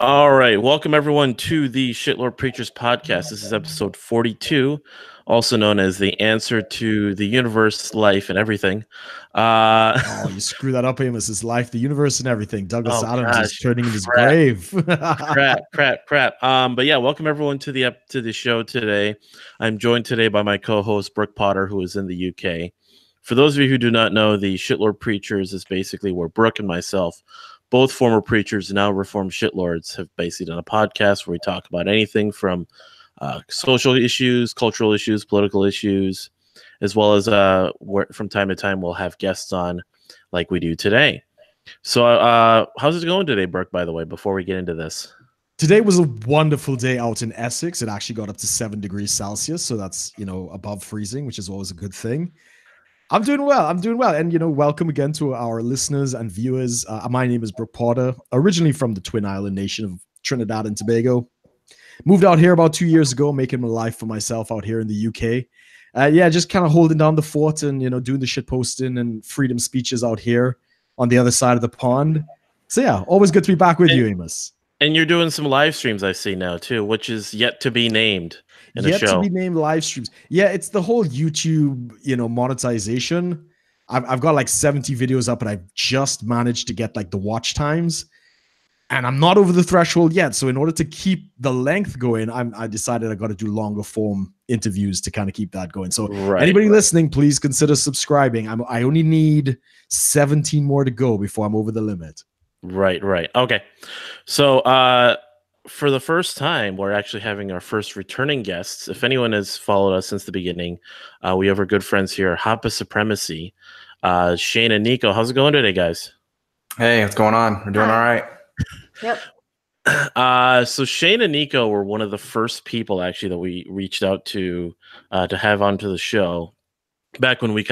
All right. Welcome, everyone, to the Shitlord Preachers podcast. This is episode 42, also known as the answer to the universe, life, and everything. Oh, you screw that up, Amos. It's life, the universe, and everything. Douglas Adams is turning in his grave. crap. But yeah, welcome everyone to the show today. I'm joined today by my co-host Brook Potter, who is in the UK. For those of you who do not know, the Shitlord Preachers is basically where Brook and myself, both former preachers, now reformed shitlords, have basically done a podcast where we talk about anything from social issues, cultural issues, political issues, as well as from time to time we'll have guests on like we do today. So how's it going today, Brook, by the way, before we get into this? Today was a wonderful day out in Essex. It actually got up to 7 degrees Celsius. So that's, above freezing, which is always a good thing. I'm doing well. And, welcome again to our listeners and viewers. My name is Brook Potter, originally from the Twin Island nation of Trinidad and Tobago. Moved out here about 2 years ago, making a life for myself out here in the UK. Just kind of holding down the fort and, doing the shit posting and freedom speeches out here on the other side of the pond. So yeah, always good to be back with you, Amos. And you're doing some live streams, I see now too, which is yet to be named in the show. Yet to be named live streams. Yeah, it's the whole YouTube, monetization. I've got like 70 videos up, and I've just managed to get like the watch times, and I'm not over the threshold yet. So in order to keep the length going, I decided I got to do longer form interviews to kind of keep that going. So anybody listening, please consider subscribing. I only need 17 more to go before I'm over the limit. Right. Okay. So for the first time, we're actually having our first returning guests. If anyone has followed us since the beginning, we have our good friends here, Hapa Supremacy, Shane and Nico. How's it going today, guys? Hey, what's going on? We're doing all right. Yep. So Shane and Nico were one of the first people actually that we reached out to have onto the show. Back when we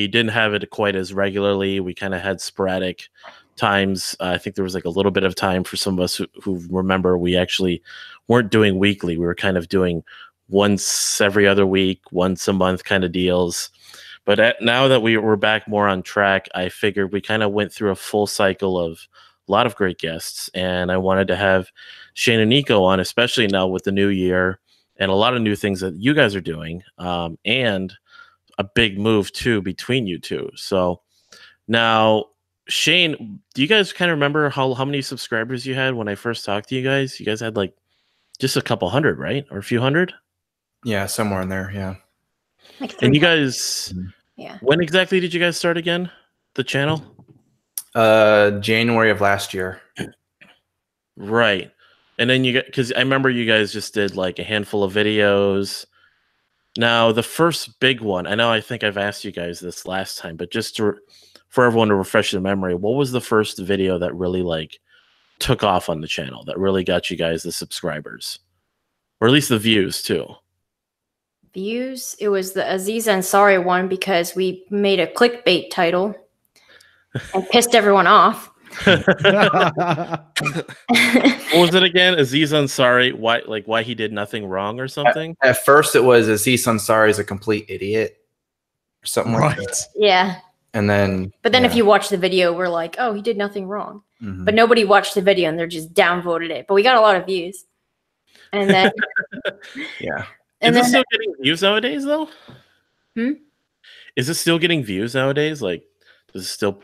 didn't have it quite as regularly. We kind of had sporadic times. I think there was like a little bit of time for some of us who remember we actually weren't doing weekly. We were kind of doing once every other week, once a month kind of deals. But now that we're back more on track, I figured we kind of went through a full cycle of a lot of great guests, and I wanted to have Shane and Nico on, especially now with the new year and a lot of new things that you guys are doing, and a big move too between you two. So now, Shane, do you guys kind of remember how many subscribers you had when I first talked to you guys? You guys had like just a couple hundred, right? Or a few hundred? Yeah, somewhere in there, yeah. Like and you guys, when exactly did you guys start again, the channel? January of last year. Right. And then because I remember you guys just did like a handful of videos. Now, the first big one, I think I've asked you guys this last time, but just for everyone to refresh their memory, what was the first video that really like took off on the channel, that really got you guys the subscribers? Or at least the views too? Views? It was the Aziz Ansari one because we made a clickbait title and pissed everyone off. What was it again? Aziz Ansari, why he did nothing wrong or something? At first it was Aziz Ansari is a complete idiot or something like that. Yeah. And then if you watch the video, we're like, oh, he did nothing wrong. Mm-hmm. But nobody watched the video and they're just downvoted it. But we got a lot of views. And then yeah. Is it still getting views nowadays though? Is it still getting views nowadays? Like, is it still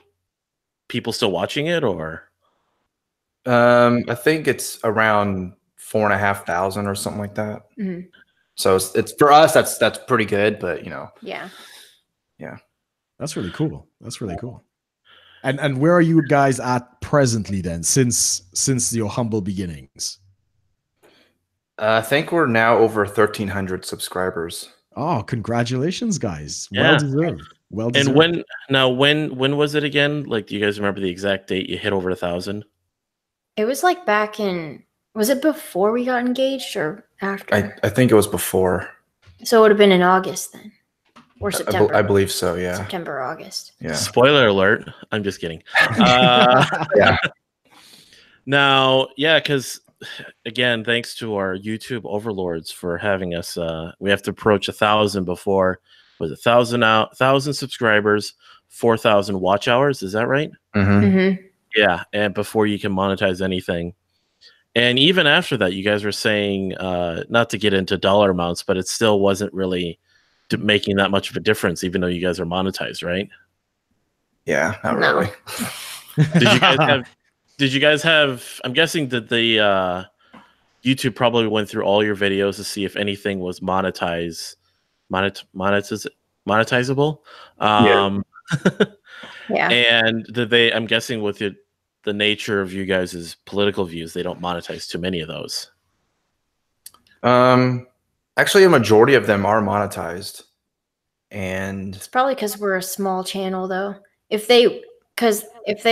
people still watching it, or? I think it's around 4,500 or something like that. Mm-hmm. So it's for us. That's pretty good, but Yeah. That's really cool. And where are you guys at presently then, since your humble beginnings? I think we're now over 1,300 subscribers. Oh, congratulations, guys. Yeah. Well deserved. And when was it again? Like, do you guys remember the exact date you hit over 1,000? It was like back in, was it before we got engaged or after? I think it was before. So it would have been in August then. Or September. I believe so, yeah. September, August. Yeah. Spoiler alert. I'm just kidding. Yeah. Now, because, again, thanks to our YouTube overlords for having us. We have to approach 1,000 before. Was it 1,000 subscribers, 4,000 watch hours? Is that right? Mm-hmm. Mm-hmm. Yeah, and before you can monetize anything. And even after that, you guys were saying, not to get into dollar amounts, but it still wasn't really making that much of a difference, even though you guys are monetized, right? Yeah, not really. Did you guys have? I'm guessing that the YouTube probably went through all your videos to see if anything was monetizable. Yeah. And did they? I'm guessing with the nature of you guys' political views, they don't monetize too many of those. Actually, a majority of them are monetized, and It's probably because we're a small channel, though. If they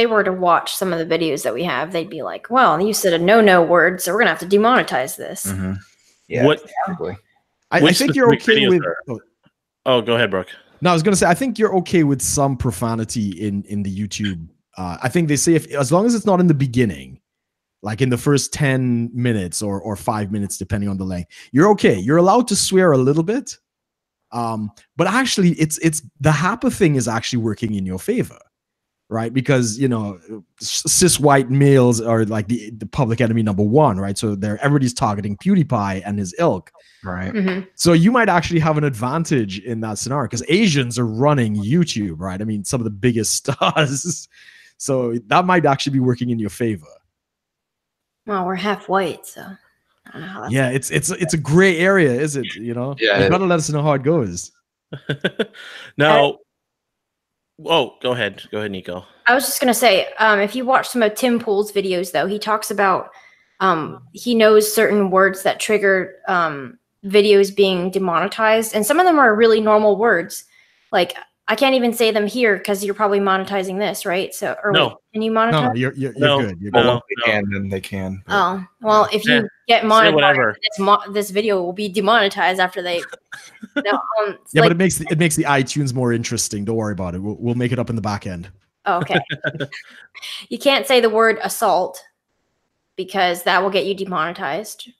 were to watch some of the videos that we have, they'd be like, "Well, you said a no word, so we're gonna have to demonetize this." mm-hmm. Yeah, What? exactly. I think you're okay with. Oh, go ahead, Brooke. No, I was gonna say I think you're okay with some profanity in the YouTube. I think they say as long as it's not in the beginning, like in the first 10 minutes or 5 minutes, depending on the length, you're okay. You're allowed to swear a little bit. But actually, it's the Hapa thing is actually working in your favor, right? Because cis white males are like the public enemy number one, right? So everybody's targeting PewDiePie and his ilk. Right. Mm-hmm. So you might actually have an advantage in that scenario because Asians are running YouTube, right? I mean, some of the biggest stars. So that might actually be working in your favor. Well, we're half white, so I don't know how that's Yeah, it's a gray area, is it? You gotta let us know how it goes. Now, go ahead, Nico. I was just gonna say, if you watch some of Tim Pool's videos, though, he talks about he knows certain words that trigger videos being demonetized, and some of them are really normal words. Like I can't even say them here because you're probably monetizing this, right? So, No. Wait, can you monetize? No, you're good. You're good. Well, they can, then they can. But, Oh, well, if you get say monetized, whatever. this video will be demonetized after they. Yeah, but it makes the iTunes more interesting. Don't worry about it. We'll make it up in the back end. Oh, okay. You can't say the word assault because that will get you demonetized.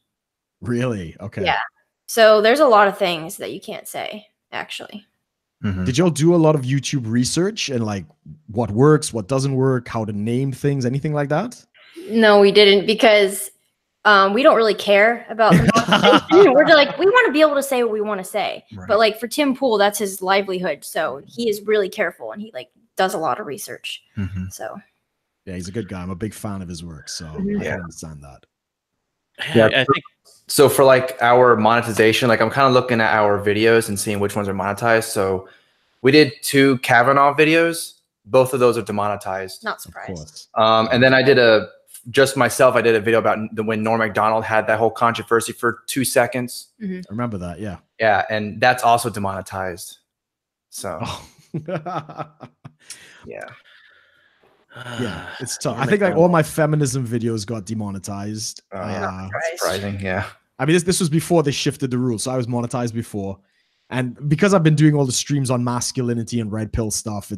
Really? Okay. Yeah. So there's a lot of things that you can't say, actually. mm-hmm. Did y'all do a lot of YouTube research and like what works, what doesn't work, how to name things, anything like that? No, we didn't because we don't really care about the monetization. We're like, we want to be able to say what we want to say. Right. But like for Tim Pool, that's his livelihood. So he is really careful and he like does a lot of research. Mm-hmm. So Yeah, he's a good guy. I'm a big fan of his work. So I can understand that. Yeah, I think so for like our monetization, like I'm kind of looking at our videos and seeing which ones are monetized. So we did 2 Kavanaugh videos. Both of those are demonetized. not surprised. And then I did I did a video about when Norm Macdonald had that whole controversy for 2 seconds. I remember that. Yeah. Yeah, and that's also demonetized. So yeah. Yeah, it's tough. I think like all my feminism videos got demonetized. That's surprising. Yeah. I mean, this was before they shifted the rules, so I was monetized before, and because I've been doing all the streams on masculinity and red pill stuff,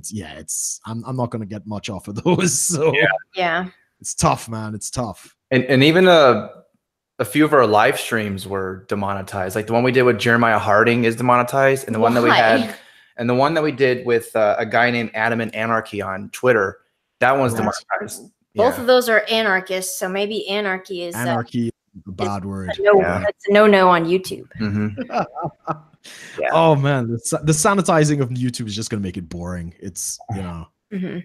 I'm not gonna get much off of those. So Yeah. it's tough, man. It's tough. And even a few of our live streams were demonetized. Like the one we did with Jeremiah Harding is demonetized, and the one that we had, and the one that we did with a guy named Adam and Anarchy on Twitter, that one's demonetized. Both of those are anarchists, so maybe anarchy is Anarchy, a bad word. It's a no on YouTube. Mm-hmm. Yeah. Oh man, the sanitizing of YouTube is just gonna make it boring. It's Mm-hmm. gonna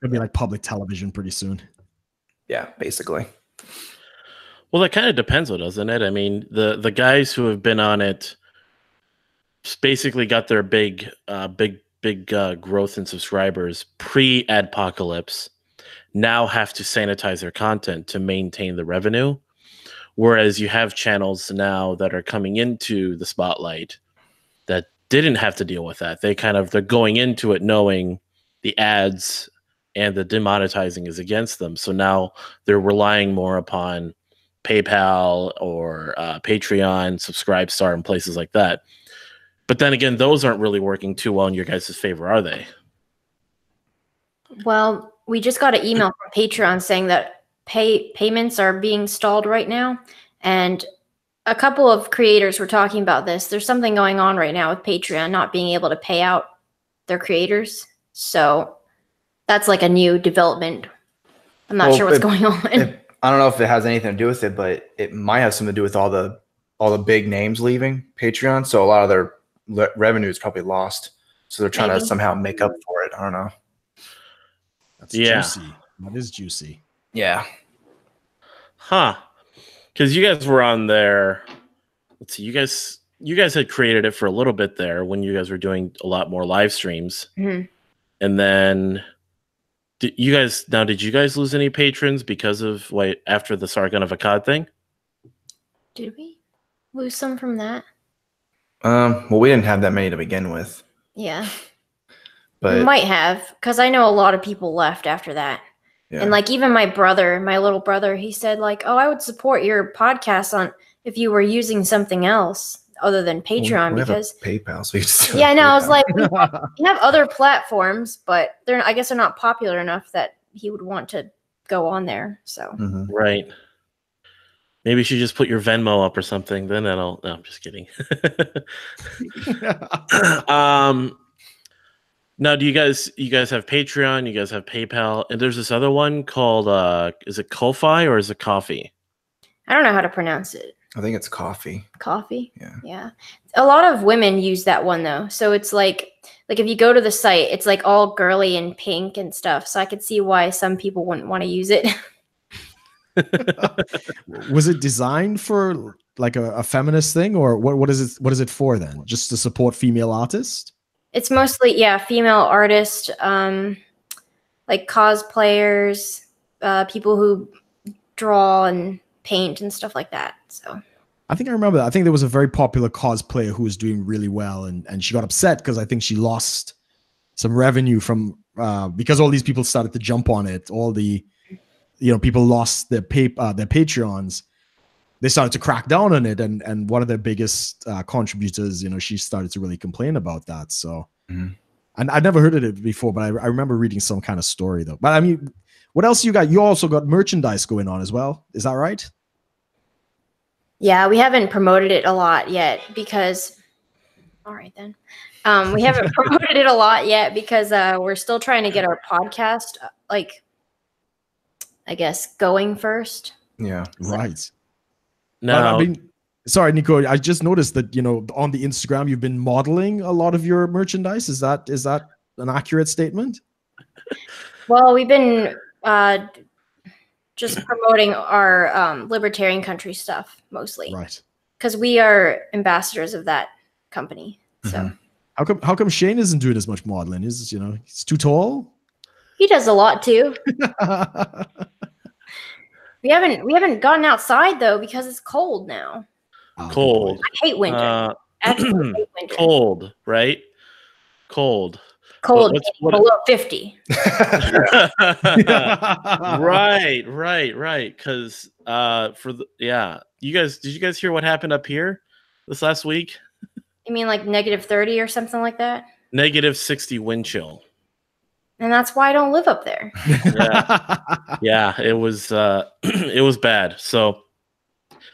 be like public television pretty soon. Yeah, basically. Well, that kind of depends, though, doesn't it? I mean, the guys who have been on it basically got their big growth in subscribers pre-adpocalypse, now have to sanitize their content to maintain the revenue. Whereas you have channels now that are coming into the spotlight that didn't have to deal with that. They're going into it knowing the ads and the demonetizing is against them. So now they're relying more upon PayPal or Patreon, Subscribestar, and places like that. But then again, those aren't really working too well in your guys' favor, are they? Well, we just got an email from Patreon saying that payments are being stalled right now. And a couple of creators were talking about this. There's something going on right now with Patreon not being able to pay out their creators. So that's like a new development. I'm not sure what's going on. I don't know if it has anything to do with it, but it might have something to do with all the big names leaving Patreon. So a lot of their revenue is probably lost. So they're trying to somehow make up for it. I don't know. That's juicy. That is juicy. Yeah. Huh. Because you guys were on there. Let's see. You guys had created it for a little bit there when you guys were doing a lot more live streams. Mm-hmm. And then did you guys lose any patrons because of after the Sargon of Akkad thing? Did we lose some from that? Well, we didn't have that many to begin with. Yeah. But we might have, because I know a lot of people left after that. yeah. And like even my little brother, he said like, "Oh, I would support your podcast on if you were using something else other than Patreon." We because have a PayPal, so you just yeah, no, I was like, we have other platforms, but I guess they're not popular enough that he would want to go on there. So Right. Maybe you should just put your Venmo up or something. Then no, I'm just kidding. Now, do you guys have Patreon? You guys have PayPal, and there's this other one called is it Ko-Fi or is it Coffee? I don't know how to pronounce it. I think it's coffee. Coffee? Yeah. Yeah. A lot of women use that one though. So it's like if you go to the site, it's like all girly and pink and stuff. So I could see why some people wouldn't want to use it. Was it designed for like a feminist thing, or what is it for then? Just to support female artists? It's mostly, female artists, like cosplayers, people who draw and paint and stuff like that. So I think I remember that. I think there was a very popular cosplayer who was doing really well, and she got upset because I think she lost some revenue from because all these people started to jump on it. All the people lost their Patreons. They started to crack down on it, and one of their biggest contributors, she started to really complain about that. So, and I'd never heard of it before, but I remember reading some kind of story though. But I mean, what else you got? You also got merchandise going on as well. Is that right? Yeah, we haven't promoted it a lot yet because. All right then, we haven't promoted it a lot yet because we're still trying to get our podcast, I guess, going first. Yeah. Right. No, I mean, sorry, Nico. I just noticed that on the Instagram you've been modeling a lot of your merchandise. Is that an accurate statement? Well, we've been just promoting our libertarian country stuff mostly, Right? Because we are ambassadors of that company. So how come Shane isn't doing as much modeling? He's too tall. He does a lot too. We haven't gotten outside though because it's cold now. Cold. I hate winter. Absolutely hate winter. Cold, right? Cold. Cold. Below 50. Right. Because did you guys hear what happened up here this last week? You mean like -30 or something like that? -60 wind chill. And that's why I don't live up there. Yeah, it was bad. So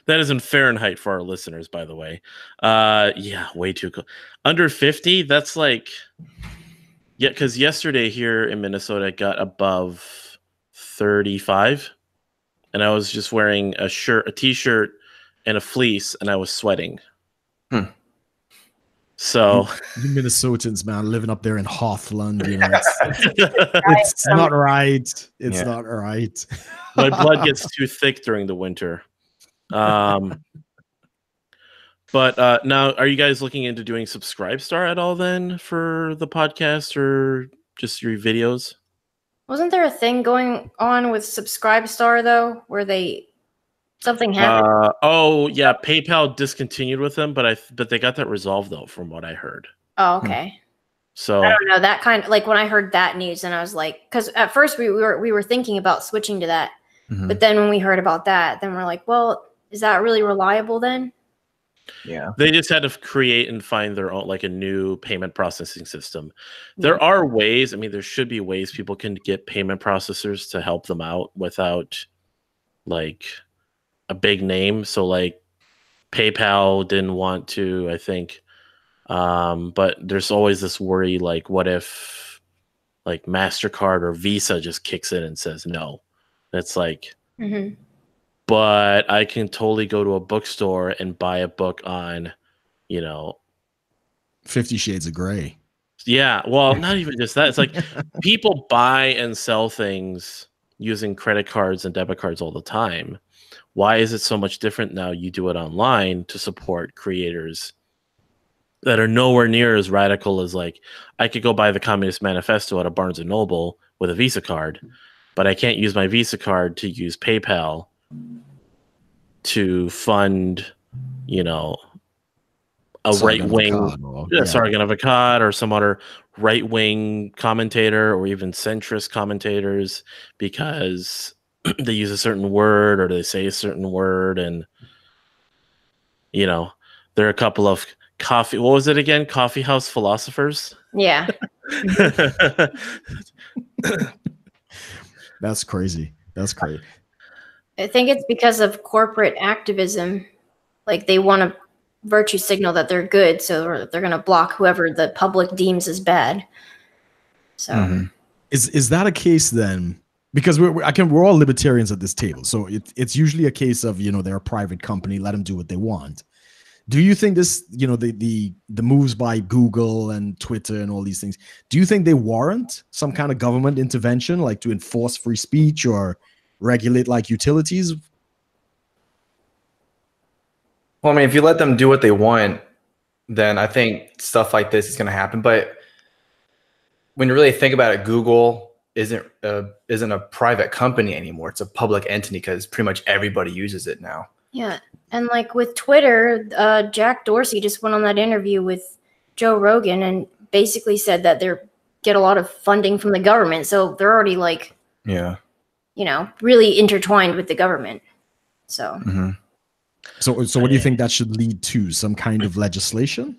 that is in Fahrenheit for our listeners, by the way. Yeah, way too cold. Under 50, that's like, yeah, because yesterday here in Minnesota it got above 35, and I was just wearing a t-shirt, and a fleece, and I was sweating. So you Minnesotans, man, living up there in Heartland, it's not right. It's not right. My blood gets too thick during the winter. But now, are you guys looking into doing Subscribestar at all then for the podcast or just your videos? Wasn't there a thing going on with Subscribestar though, where something happened? Oh yeah, PayPal discontinued with them, but they got that resolved though, from what I heard. Oh, okay. So I don't know, that kind of, like when I heard that news, and I was like, because at first we were thinking about switching to that, but then when we heard about that, then we're like, well, is that really reliable then? Yeah, they just had to create and find their own, like a new payment processing system. There are ways. I mean, there should be ways people can get payment processors to help them out without like a big name. So like PayPal didn't want to, I think. But there's always this worry, like what if like MasterCard or Visa just kicks in and says no? It's like but I can totally go to a bookstore and buy a book on, 50 Shades of Grey. Yeah, well, not even just that. It's like people buy and sell things using credit cards and debit cards all the time. Why is it so much different now? You do it online to support creators that are nowhere near as radical as, like, I could go buy the Communist Manifesto at a Barnes & Noble with a Visa card, but I can't use my Visa card to use PayPal to fund, a right-wing Sargon of Akkad or some other right-wing commentator or even centrist commentators because they use a certain word or they say a certain word. And, there are a couple of what was it again? Coffee house philosophers? Yeah. That's crazy. That's crazy. I think it's because of corporate activism. Like, they want to virtue signal that they're good, so they're going to block whoever the public deems as bad. So is that a case then? Because we're all libertarians at this table, so it's usually a case of they're a private company, let them do what they want. Do you think this, the moves by Google and Twitter and all these things, do you think they warrant some kind of government intervention, like to enforce free speech or regulate like utilities? Well, I mean, if you let them do what they want, then I think stuff like this is going to happen. But when you really think about it, Google isn't a private company anymore. It's a public entity because pretty much everybody uses it now. Yeah. And like with Twitter, Jack Dorsey just went on that interview with Joe Rogan and basically said that they get a lot of funding from the government. So they're already like, really intertwined with the government. So. So what do you think that should lead to? Some kind of legislation?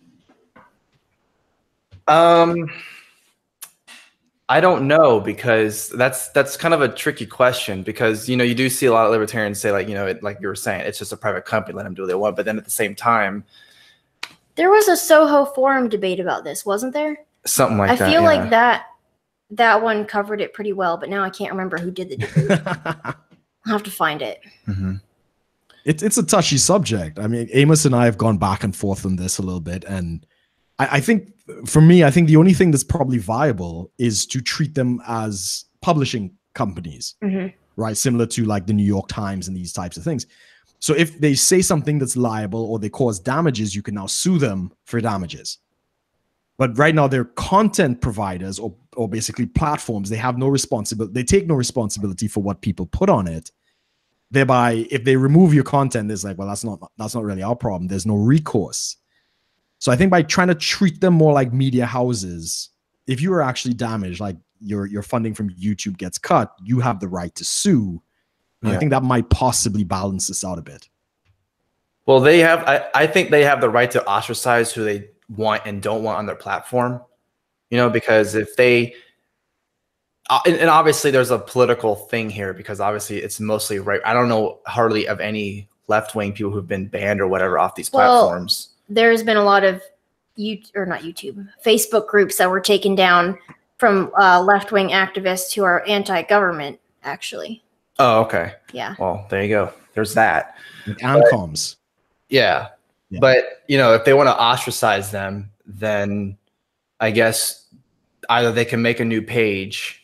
I don't know, because that's kind of a tricky question, because you do see a lot of libertarians say, like, like you were saying, it's just a private company, let them do what they want. But then at the same time, there was a Soho Forum debate about this, wasn't there? Something like that. I feel like that one covered it pretty well, but now I can't remember who did the debate. I'll have to find it. It's a touchy subject. I mean, Amos and I have gone back and forth on this a little bit, and I think, for me, I think the only thing that's probably viable is to treat them as publishing companies, right? Similar to like the New York Times and these types of things. So if they say something that's liable or they cause damages, you can now sue them for damages. But right now, they're content providers or basically platforms. They have no responsibility. They take no responsibility for what people put on it. Thereby, if they remove your content, it's like, well, that's not really our problem. There's no recourse. So I think by trying to treat them more like media houses, if you are actually damaged, like your funding from YouTube gets cut, you have the right to sue. I think that might possibly balance this out a bit. Well, I think they have the right to ostracize who they want and don't want on their platform, because if they, and obviously there's a political thing here, because obviously it's mostly right. I don't know hardly of any left-wing people who've been banned or whatever off these platforms. There's been a lot of Facebook groups that were taken down from left-wing activists who are anti-government, actually. Oh, okay. Yeah. Well, there you go. There's that. Ancoms. Yeah. But, if they want to ostracize them, then I guess either they can make a new page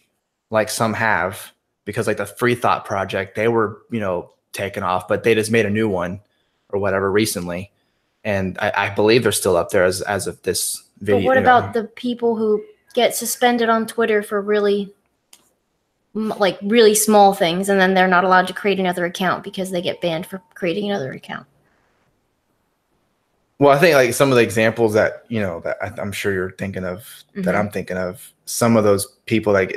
like some have, because like the Free Thought Project, they were, taken off, but they just made a new one or whatever recently. And I believe they're still up there as of this video. But what about the people who get suspended on Twitter for really small things, and then they're not allowed to create another account because they get banned for creating another account? Well, I think like some of the examples that that I'm sure you're thinking of, that I'm thinking of, some of those people like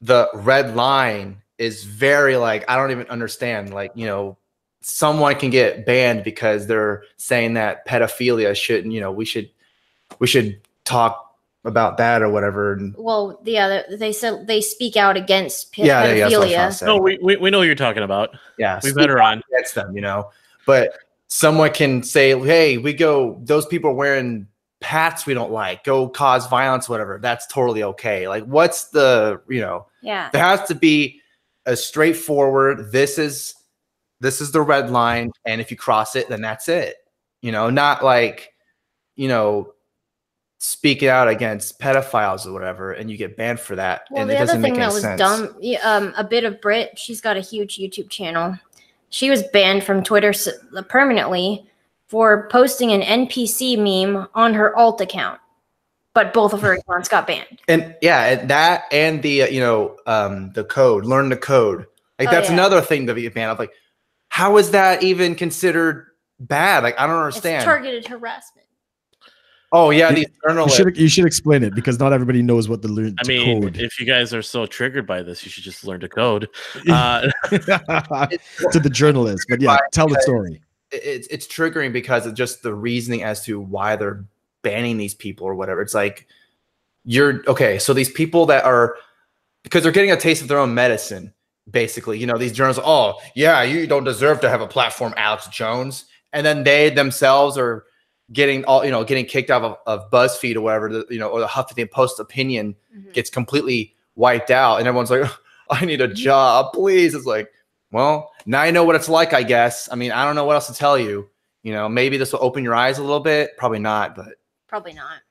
the red line is very like, I don't even understand, like, someone can get banned because they're saying that pedophilia shouldn't, we should talk about that or whatever. Well, yeah, they said they speak out against pedophilia. No, we know what you're talking about. Yeah, we better on against them, But someone can say, hey, those people are wearing hats we don't like, go cause violence, whatever. That's totally okay. Like, what's the, there has to be a straightforward, this is the red line, and if you cross it, then that's it. You know, not like, you know, speak out against pedophiles or whatever, and you get banned for that. Well, and the it other doesn't thing make that any was sense. dumb, a bit of Brit, she's got a huge YouTube channel. She was banned from Twitter permanently for posting an NPC meme on her alt account, but both of her accounts got banned. And yeah, that and the the code, learn the code. Like that's another thing to be banned of. Like, how is that even considered bad? Like, I don't understand. It's targeted harassment. Oh yeah, these journalists. You should explain it, because not everybody knows what the learn I mean, code. if you guys are so triggered by this, you should just learn to code. To the journalists. But yeah, tell the story. It's triggering because of just the reasoning as to why they're banning these people or whatever. It's like, you're okay. So these people that are, because they're getting a taste of their own medicine, basically, you know, these journalists, oh yeah, you don't deserve to have a platform, Alex Jones. And then they themselves are getting getting kicked out of BuzzFeed or whatever, or the Huffington Post opinion gets completely wiped out. And everyone's like, I need a job, please. It's like, well, now I know what it's like, I guess. I mean, I don't know what else to tell you. You know, maybe this will open your eyes a little bit. Probably not, but. Probably not.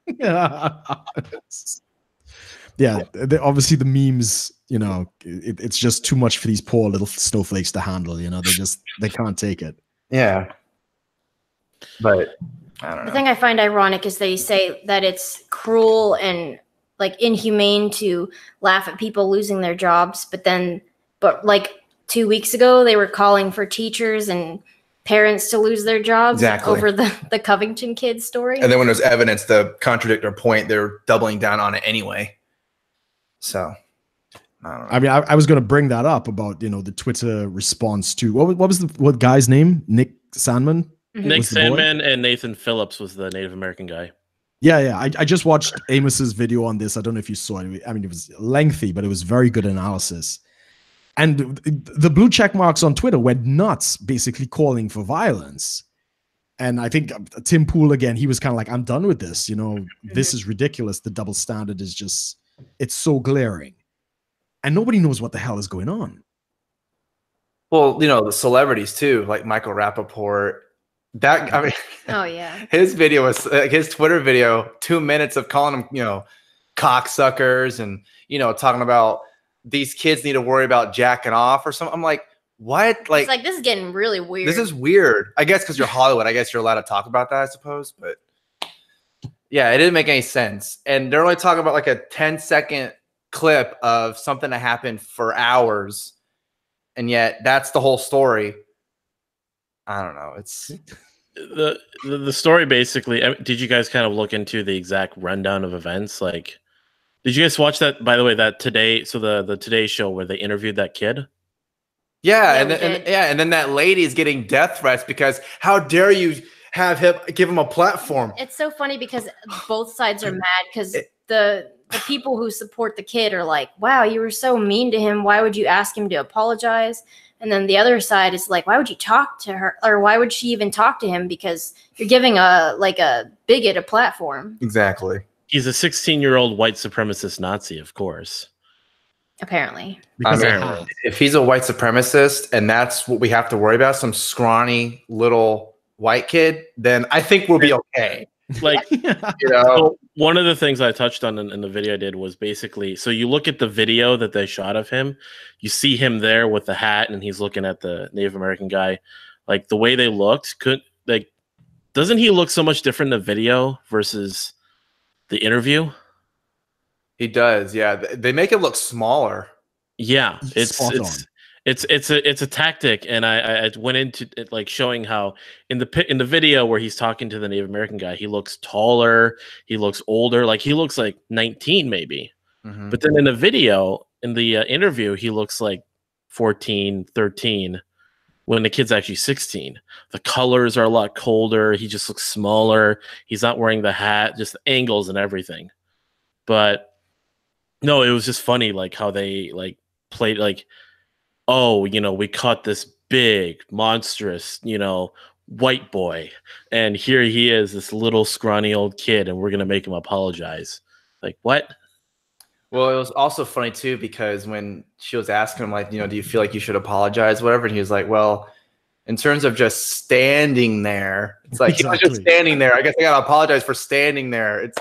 Yeah, obviously the memes, you know, it's just too much for these poor little snowflakes to handle. You know, they can't take it. Yeah. But I don't know. The thing I find ironic is they say that it's cruel and like inhumane to laugh at people losing their jobs, but like 2 weeks ago they were calling for teachers and parents to lose their jobs over the Covington kids story. And then when there's evidence to contradict their point, they're doubling down on it anyway. So I don't know. I mean, I was going to bring that up about, you know, the Twitter response to what was what guy's name? Nick Sandman? Nick Sandman and Nathan Phillips was the Native American guy. Yeah. I just watched Amos's video on this. I don't know if you saw it. I mean, it was lengthy, but it was very good analysis. And the blue check marks on Twitter went nuts, basically calling for violence. And I think Tim Pool, again, he was kind of like, I'm done with this. You know, this is ridiculous. The double standard is just, it's so glaring. And nobody knows what the hell is going on. Well, you know, the celebrities too, like Michael Rappaport. That, I mean, oh yeah, his video was his Twitter video, 2 minutes of calling them, you know, cocksuckers, and, you know, talking about these kids need to worry about jacking off or something. I'm like, what? Like, it's like, this is getting really weird. This is weird. I guess because you're Hollywood, I guess you're allowed to talk about that, I suppose. But yeah, it didn't make any sense. And they're only talking about like a 10-second clip of something that happened for hours, and yet that's the whole story. I don't know. It's the story basically. Did you guys kind of look into the exact rundown of events? Like, did you guys watch that, by the way, that Today? So the Today show where they interviewed that kid. Yeah, and then that lady is getting death threats because how dare you have him give him a platform? It's so funny because both sides are mad because the people who support the kid are like, wow, you were so mean to him. Why would you ask him to apologize? And then the other side is like, why would you talk to her? Or why would she even talk to him? Because you're giving a bigot a platform. Exactly. He's a 16-year-old white supremacist Nazi, of course. Apparently. I mean, if he's a white supremacist and that's what we have to worry about, some scrawny little white kid, then I think we'll be okay. Like, you know, so one of the things I touched on in the video I did was basically, so you look at the video that they shot of him, you see him there with the hat and he's looking at the Native American guy. Like, the way they looked, doesn't he look so much different in the video versus the interview? He does, yeah. They make it look smaller. Yeah, it's a tactic, and I went into it like showing how in the video where he's talking to the Native American guy, he looks taller, he looks older, like he looks like 19 maybe. Mm-hmm. But then in the video, in the interview, he looks like 14, 13 when the kid's actually 16. The colors are a lot colder. He just looks smaller. He's not wearing the hat, just the angles and everything. But no, it was just funny, like how they like played like, oh, you know, we caught this big, monstrous, you know, white boy, and here he is, this little scrawny old kid, and we're gonna make him apologize. Like, what? Well, it was also funny too because when she was asking him, like, you know, do you feel like you should apologize, whatever, and he was like, well, in terms of just standing there, it's like he was just standing there. I guess I gotta apologize for standing there. It's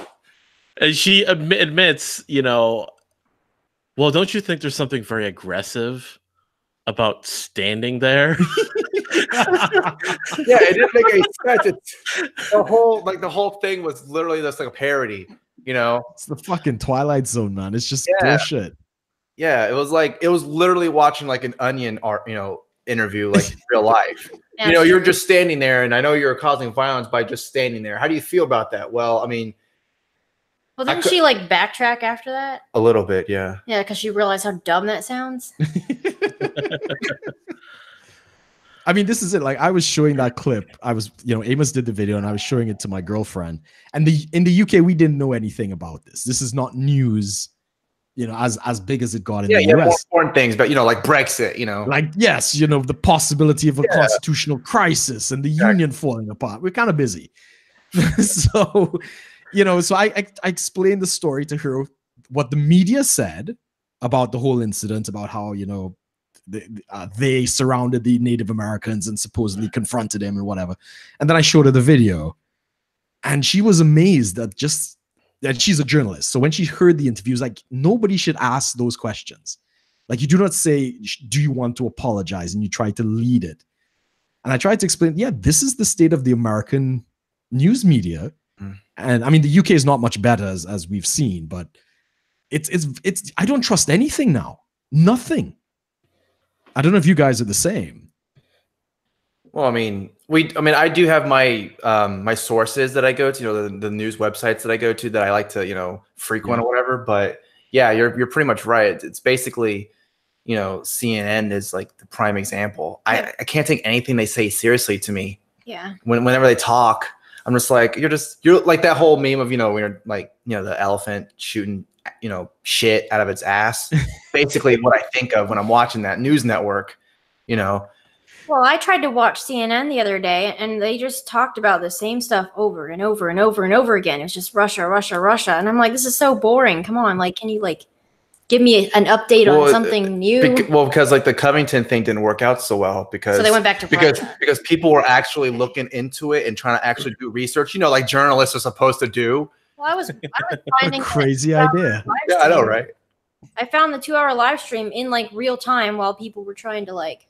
and she admits, you know, well, don't you think there's something very aggressive about standing there? Yeah, it didn't make any sense. It's the whole thing was literally just like a parody, you know. It's the fucking Twilight Zone, man. It's just bullshit. Yeah, it was literally watching like an Onion art, you know, interview, like in real life. Yeah, you know, you're just standing there, and I know you're causing violence by just standing there. How do you feel about that? Well, I mean, well, didn't she like backtrack after that? A little bit, yeah. Yeah, because she realized how dumb that sounds. I mean, this is it. Like, I was showing that clip. Amos did the video, and I was showing it to my girlfriend. And in the UK, we didn't know anything about this. This is not news, you know, as big as it got in the US. More important things, but you know, like Brexit, you know, like yes, you know, the possibility of a constitutional crisis and the union falling apart. We're kind of busy, so. You know, so I explained the story to her, what the media said about the whole incident, about how, you know, they surrounded the Native Americans and supposedly confronted him and whatever. And then I showed her the video, and she was amazed that she's a journalist. So when she heard the interview, like, nobody should ask those questions. Like, you do not say, do you want to apologize? And you try to lead it. And I tried to explain, yeah, this is the state of the American news media. And I mean, the UK is not much better as we've seen, but it's I don't trust anything now. Nothing. I don't know if you guys are the same. Well, I mean, I do have my my sources that I go to, you know, the news websites that I go to that I like to, you know, frequent or whatever. But yeah, you're pretty much right. It's basically, you know, CNN is like the prime example. I can't take anything they say seriously to me. Yeah. Whenever they talk, I'm just like, you're like that whole meme of, you know, when you're like, you know, the elephant shooting, you know, shit out of its ass. Basically what I think of when I'm watching that news network, you know. Well, I tried to watch CNN the other day, and they just talked about the same stuff over and over and over and over again. It was just Russia, Russia, Russia. And I'm like, this is so boring. Come on. Like, can you like give me an update on something new? Because like the Covington thing didn't work out so well because so they went back to because people were actually looking into it and trying to actually do research, you know, like journalists are supposed to do. Well, I was finding a crazy idea. Yeah, I know, right? I found the 2-hour live stream in like real time while people were trying to like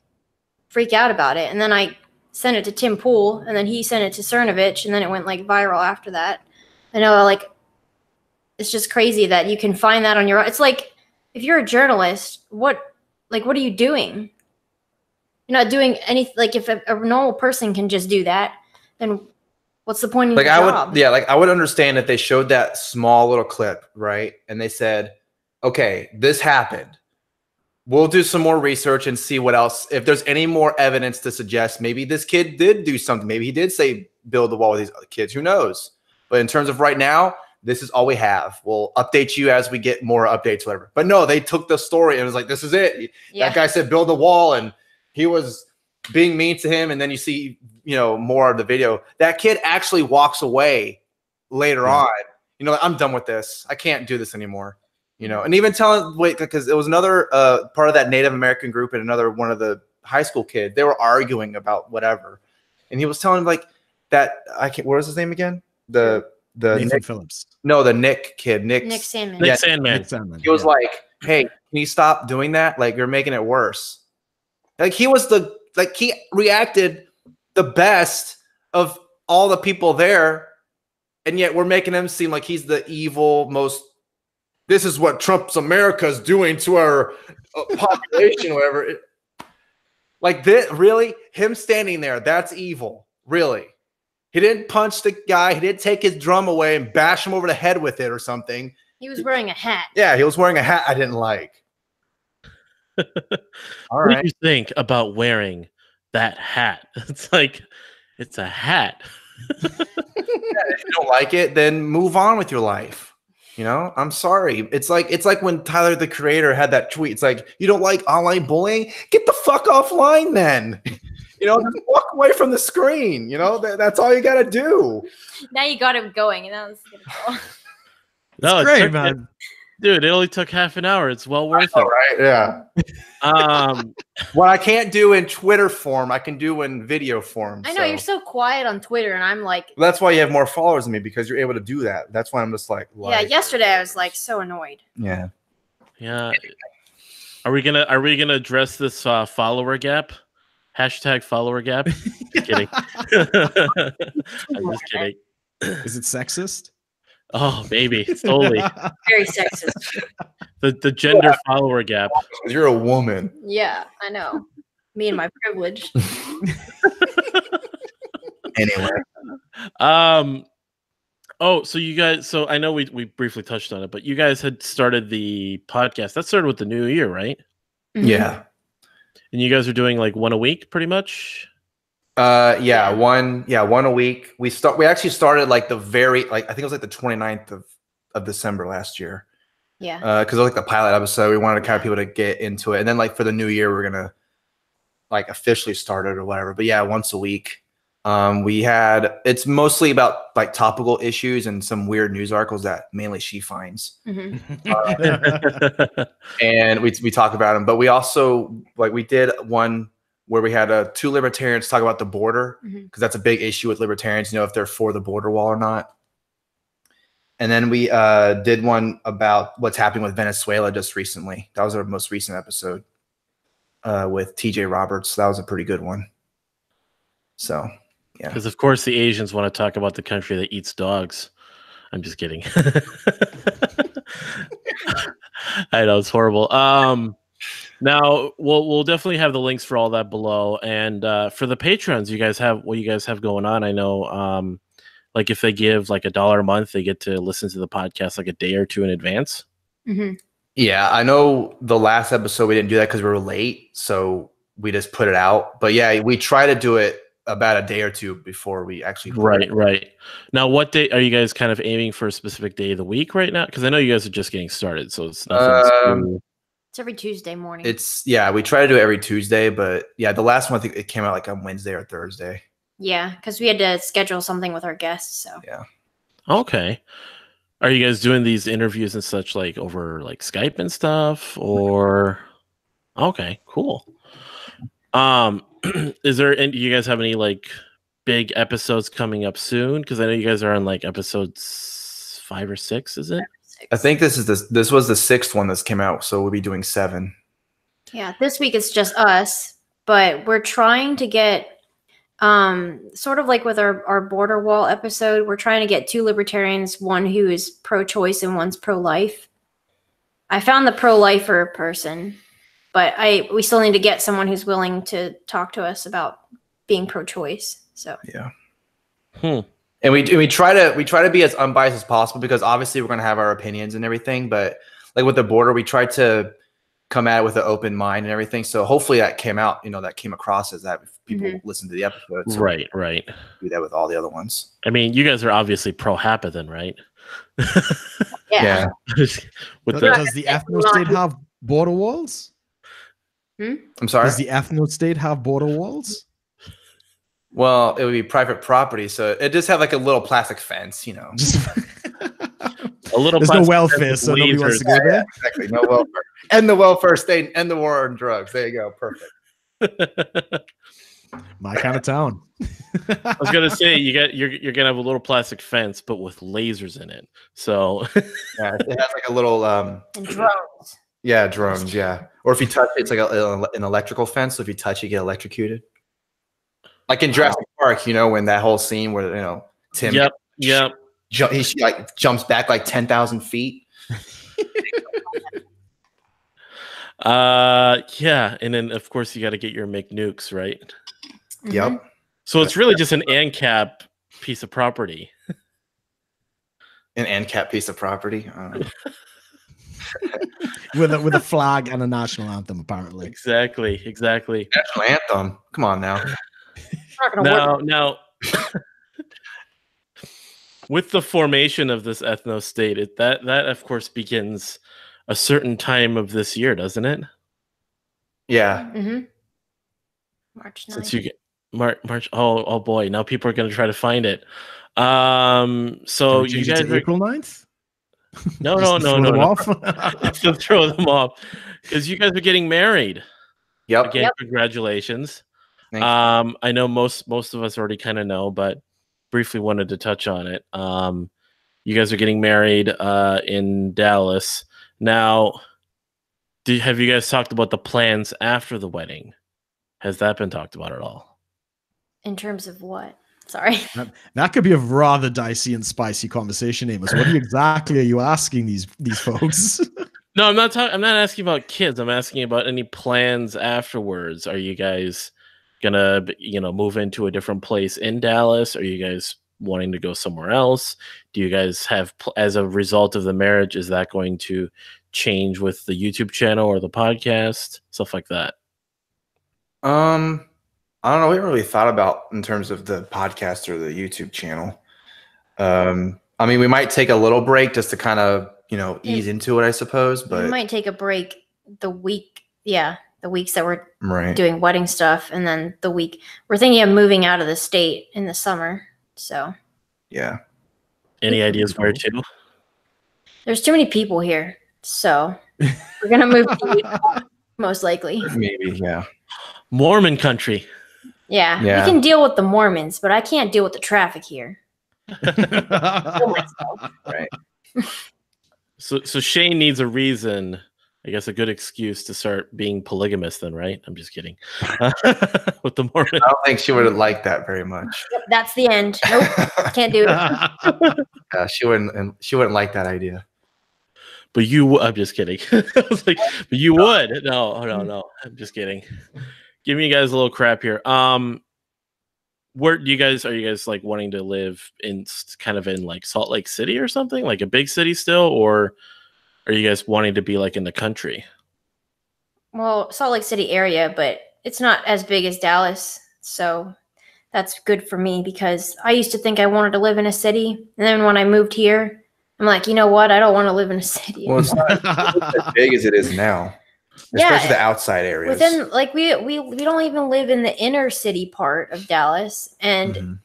freak out about it, and then I sent it to Tim Pool, and then he sent it to Cernovich, and then it went like viral after that. I know, like, it's just crazy that you can find that on your own. It's like, if you're a journalist, what are you doing? You're not doing anything. Like, if a normal person can just do that, then what's the point of your job? I would understand if they showed that small little clip, right? And they said, okay, this happened. We'll do some more research and see what else, if there's any more evidence to suggest maybe this kid did do something. Maybe he did say build the wall with these other kids. Who knows? But in terms of right now, this is all we have. We'll update you as we get more updates, whatever. But no, they took the story and it was like, this is it. Yeah. That guy said build the wall, and he was being mean to him. And then you see, you know, more of the video. That kid actually walks away later on. You know, like, I'm done with this. I can't do this anymore. You know, and even because it was another part of that Native American group and another one of the high school kids. They were arguing about whatever, and he was telling him like that. What was his name again? The Nathan Phillips. No, the Nick kid. Nick Sandman. Nick Sandman. He was like, "Hey, can you stop doing that? Like, you're making it worse." Like, he reacted the best of all the people there, and yet we're making him seem like he's the evil most. This is what Trump's America is doing to our population, whatever. Like this, really? Him standing there, that's evil. Really? He didn't punch the guy. He didn't take his drum away and bash him over the head with it or something. He was wearing a hat. Yeah, he was wearing a hat I didn't like. All right. What do you think about wearing that hat? It's like, it's a hat. If you don't like it, then move on with your life. You know, I'm sorry. It's like when Tyler, the Creator, had that tweet. It's like, you don't like online bullying? Get the fuck offline then. You know, just walk away from the screen. You know, that's all you got to do. Now you got him going, and that was gonna go. That's great, man. Dude, it only took half an hour. It's well worth it. Right? Yeah. Um, What I can't do in Twitter form, I can do in video form. I know you're so quiet on Twitter, and I'm like, That's why you have more followers than me, because you're able to do that. That's why I'm just like yeah. Yesterday I was like so annoyed. Yeah. yeah. Are we gonna address this follower gap? Hashtag follower gap. Just kidding. I'm just kidding. Is it sexist? Oh, maybe. It's totally Very sexist. the gender follower gap. You're a woman. Yeah, I know. Me and my privilege. Anyway. Oh, so you guys, so I know we briefly touched on it, but you guys had started the podcast. That started with the new year, right? Mhm. Yeah. And you guys are doing like one a week pretty much? One a week. We actually started like I think it was like the 29th of December last year. Yeah. Because it was like the pilot episode. We wanted kind of people to get into it. And then like for the new year, we're gonna like officially start it or whatever. But yeah, once a week. It's mostly about like topical issues and some weird news articles that mainly she finds. Mhm. And we talk about them. But we also we did one where we had two libertarians talk about the border, because that's a big issue with libertarians, if they're for the border wall or not. And then we did one about what's happening with Venezuela just recently. That was our most recent episode with TJ Roberts. That was a pretty good one. So, yeah. Because of course the Asians want to talk about the country that eats dogs. I'm just kidding. I know it's horrible. Now we'll definitely have the links for all that below, and for the patrons, you guys have going on. I know, like if they give like $1 a month, they get to listen to the podcast like a day or two in advance. Mhm. Yeah, I know the last episode we didn't do that because we were late, so we just put it out. But yeah, we try to do it about a day or two before we actually right. Now, what day are you guys kind of aiming for? A specific day of the week right now? Because I know you guys are just getting started, so it's nothing. It's every Tuesday morning. We try to do it every Tuesday, but yeah, the last one I think it came out like on Wednesday or Thursday. Yeah, because we had to schedule something with our guests. So yeah. Okay. Are you guys doing these interviews and such like over like Skype and stuff, or? Okay, cool. Is there? And do you guys have any like big episodes coming up soon? Because I know you guys are on like episodes 5 or 6. Is it? I think this was the 6th one that came out, so we'll be doing 7. Yeah, this week it's just us, but we're trying to get sort of like with our border wall episode, we're trying to get 2 libertarians, one who is pro-choice and one's pro-life. I found the pro-lifer person, but we still need to get someone who's willing to talk to us about being pro-choice. So yeah. And we try to be as unbiased as possible, because obviously we're going to have our opinions and everything, but like with the border, we try to come at it with an open mind and everything. So hopefully that came out, that came across as that if people listen to the episode. So right. Do that with all the other ones. I mean, you guys are obviously pro Hapa then, right? yeah. Does the ethno state have border walls? I'm sorry? Does the ethno state have border walls? Well, it would be private property, so it just have like a little plastic fence, Just a little. There's no welfare, so nobody wants to go there. Yeah, exactly, no welfare. And the welfare state, and the war on drugs. There you go, perfect. My kind of town. I was gonna say you're gonna have a little plastic fence, but with lasers in it. So yeah, it has like a little and drones. Yeah, drones. Yeah, or if you touch it, it's like an electrical fence. So if you touch it, you get electrocuted. Like in Jurassic Park, when that whole scene where Tim. Yep. He like jumps back like 10,000 feet. Yeah, and then of course you got to get your McNukes, right? Yep. So it's really just an ANCAP piece of property. An ANCAP piece of property. with a flag and a national anthem, apparently. Exactly. National anthem. Come on now. Now, with the formation of this ethno state, that of course begins a certain time of this year, doesn't it? Yeah. March 9th. Since you get March. Oh boy! Now people are going to try to find it. So you guys April 9th? No, Just to throw them off? Just to throw them off, because you guys are getting married. Yep. Again, congratulations. Thanks. I know most of us already kind of know, but briefly wanted to touch on it. You guys are getting married in Dallas. Now, have you guys talked about the plans after the wedding? Has that been talked about at all? In terms of what? Sorry. That could be a rather dicey and spicy conversation, Amos. What exactly are you asking these folks? No, I'm not asking about kids. I'm asking about any plans afterwards. Are you guys gonna, move into a different place in Dallas? Are you guys wanting to go somewhere else? Do you guys have, as a result of the marriage, is that going to change with the YouTube channel or the podcast, stuff like that? I don't know. We haven't really thought about in terms of the podcast or the YouTube channel. I mean, we might take a little break just to kind of, ease into it, I suppose. But we might take a break the weeks that we're right. doing wedding stuff, and then the week we're thinking of moving out of the state in the summer. So yeah. Any ideas where to? There's too many people here, so we're gonna move to Utah, most likely. Maybe, yeah. Mormon country. Yeah, we can deal with the Mormons, but I can't deal with the traffic here. Right. So Shane needs a reason, I guess, a good excuse to start being polygamous then, right? I'm just kidding. With the Mormon. I don't think she would have liked that very much. Yep, that's the end. Nope, can't do it. Yeah, she wouldn't like that idea. But I'm just kidding. I was like, but you would. No. I'm just kidding. Giving you guys a little crap here. Where are you guys like wanting to live in, kind of in like Salt Lake City or something, like a big city still, or are you guys wanting to be like in the country? Well, Salt Lake City area, but it's not as big as Dallas, so that's good for me because I used to think I wanted to live in a city, and then when I moved here, I'm like, you know what? I don't want to live in a city. Well, it's not as big as it is now. Especially the outside areas. Within, like, we don't even live in the inner city part of Dallas, and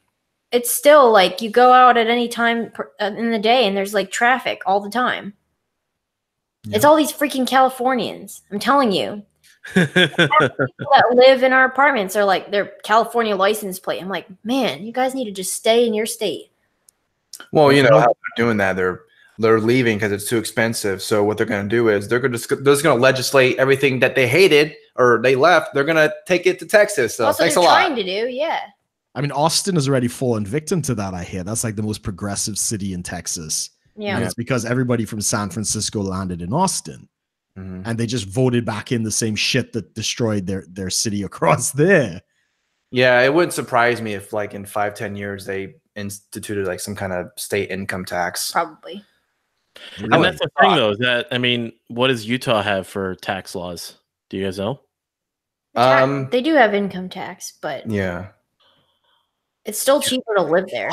it's still like you go out at any time in the day, and there's like traffic all the time. Yeah. It's all these freaking Californians. I'm telling you, people that live in our apartments are like their California license plate. I'm like, man, you guys need to just stay in your state. Well, how they're doing that, they're leaving because it's too expensive. So what they're going to do is they're just going to legislate everything that they hated or they left. They're going to take it to Texas. So thanks a lot. Trying to do, yeah. I mean, Austin has already fallen victim to that. I hear that's like the most progressive city in Texas. Yeah, and it's because everybody from San Francisco landed in Austin, and they just voted back in the same shit that destroyed their city across there. Yeah, it wouldn't surprise me if, like, in 5-10 years they instituted like some kind of state income tax. Probably. Really? And that's the thing, though, is that, I mean, what does Utah have for tax laws? Do you guys know? They do have income tax, but yeah, it's still cheaper to live there.